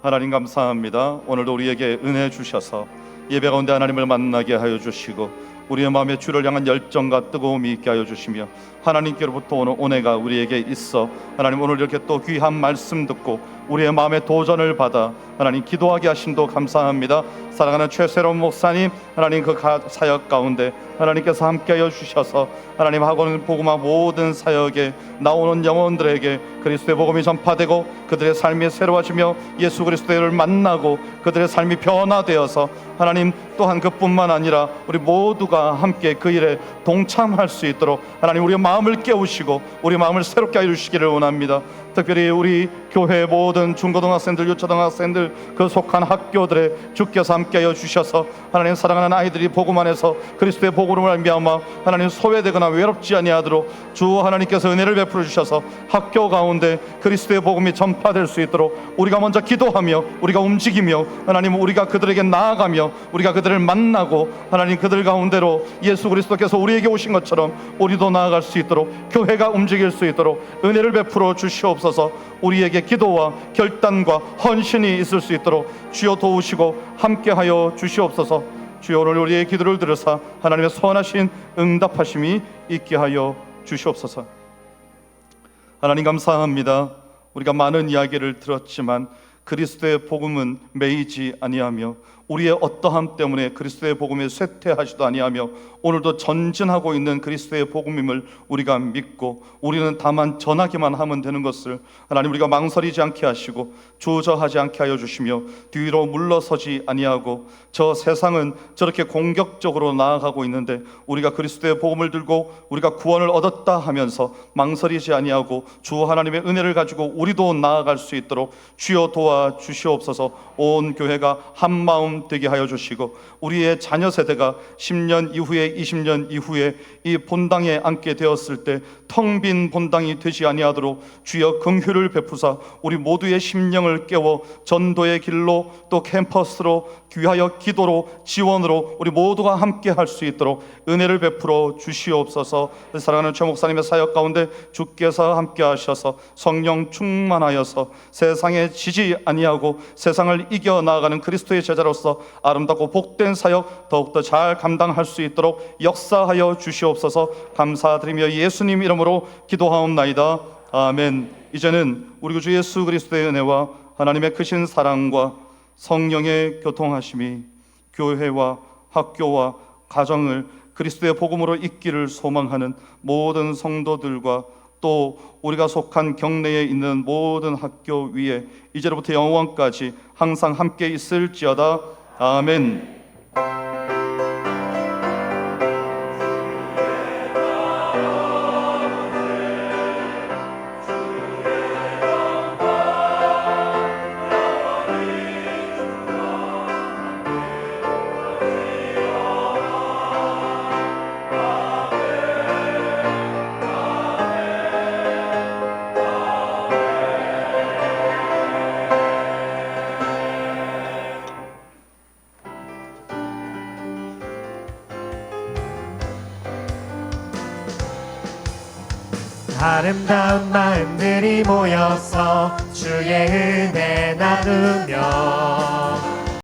하나님 감사합니다. 오늘도 우리에게 은혜 주셔서 예배 가운데 하나님을 만나게 하여 주시고 우리의 마음에 주를 향한 열정과 뜨거움이 있게 하여 주시며 하나님께로부터 오는 은혜가 우리에게 있어 하나님 오늘 이렇게 또 귀한 말씀 듣고 우리의 마음에 도전을 받아 하나님 기도하게 하심도 감사합니다. 사랑하는 최세롬 목사님, 하나님 그 사역 가운데 하나님께서 함께하여 주셔서 하나님 학원 복음화 모든 사역에 나오는 영혼들에게 그리스도의 복음이 전파되고 그들의 삶이 새로워지며 예수 그리스도를 만나고 그들의 삶이 변화되어서 하나님 또한 그뿐만 아니라 우리 모두가 함께 그 일에 동참할 수 있도록 하나님 우리의 마음을 깨우시고 우리 마음을 새롭게 하여 주시기를 원합니다. 특별히 우리 교회 모든 중고등학생들, 유초등학생들 그 속한 학교들에 주께서 함께하여 주셔서 하나님 사랑하는 아이들이 복음 안에서 그리스도의 복음으로 말미암아 하나님 소외되거나 외롭지 아니하도록 주 하나님께서 은혜를 베풀어 주셔서 학교 가운데 그리스도의 복음이 전파될 수 있도록 우리가 먼저 기도하며 우리가 움직이며 하나님 우리가 그들에게 나아가며 우리가 그들을 만나고 하나님 그들 가운데로 예수 그리스도께서 우리에게 오신 것처럼 우리도 나아갈 수 있도록 교회가 움직일 수 있도록 은혜를 베풀어 주시옵소서. 우리에게 기도와 결단과 헌신이 있을 수 있도록 주여 도우시고 함께하여 주시옵소서. 주여 오늘 우리의 기도를 들으사 하나님의 선하신 응답하심이 있게 하여 주시옵소서. 하나님 감사합니다. 우리가 많은 이야기를 들었지만 그리스도의 복음은 매이지 아니하며 우리의 어떠함 때문에 그리스도의 복음에 쇠퇴하지도 아니하며 오늘도 전진하고 있는 그리스도의 복음임을 우리가 믿고 우리는 다만 전하기만 하면 되는 것을 하나님 우리가 망설이지 않게 하시고 주저하지 않게 하여 주시며 뒤로 물러서지 아니하고 저 세상은 저렇게 공격적으로 나아가고 있는데 우리가 그리스도의 복음을 들고 우리가 구원을 얻었다 하면서 망설이지 아니하고 주 하나님의 은혜를 가지고 우리도 나아갈 수 있도록 주여 도와 주시옵소서. 온 교회가 한 마음 되게 하여 주시고 우리의 자녀 세대가 10년 이후에 20년 이후에 이 본당에 앉게 되었을 때 텅 빈 본당이 되지 아니하도록 주여 긍휼을 베푸사 우리 모두의 심령을 깨워 전도의 길로 또 캠퍼스로 귀하여 기도로 지원으로 우리 모두가 함께 할 수 있도록 은혜를 베풀어 주시옵소서. 사랑하는 최 목사님의 사역 가운데 주께서 함께 하셔서 성령 충만하여서 세상에 지지 아니하고 세상을 이겨 나아가는 그리스도의 제자로서 아름답고 복된 사역 더욱더 잘 감당할 수 있도록 역사하여 주시옵소서. 감사드리며 예수님 이름으로 기도하옵나이다. 아멘. 이제는 우리 주 예수 그리스도의 은혜와 하나님의 크신 사랑과 성령의 교통하심이 교회와 학교와 가정을 그리스도의 복음으로 잇기를 소망하는 모든 성도들과 또 우리가 속한 경내에 있는 모든 학교 위에 이제로부터 영원까지 항상 함께 있을지어다. 아멘. 아름다운 마음들이 모여서 주의 은혜 나누며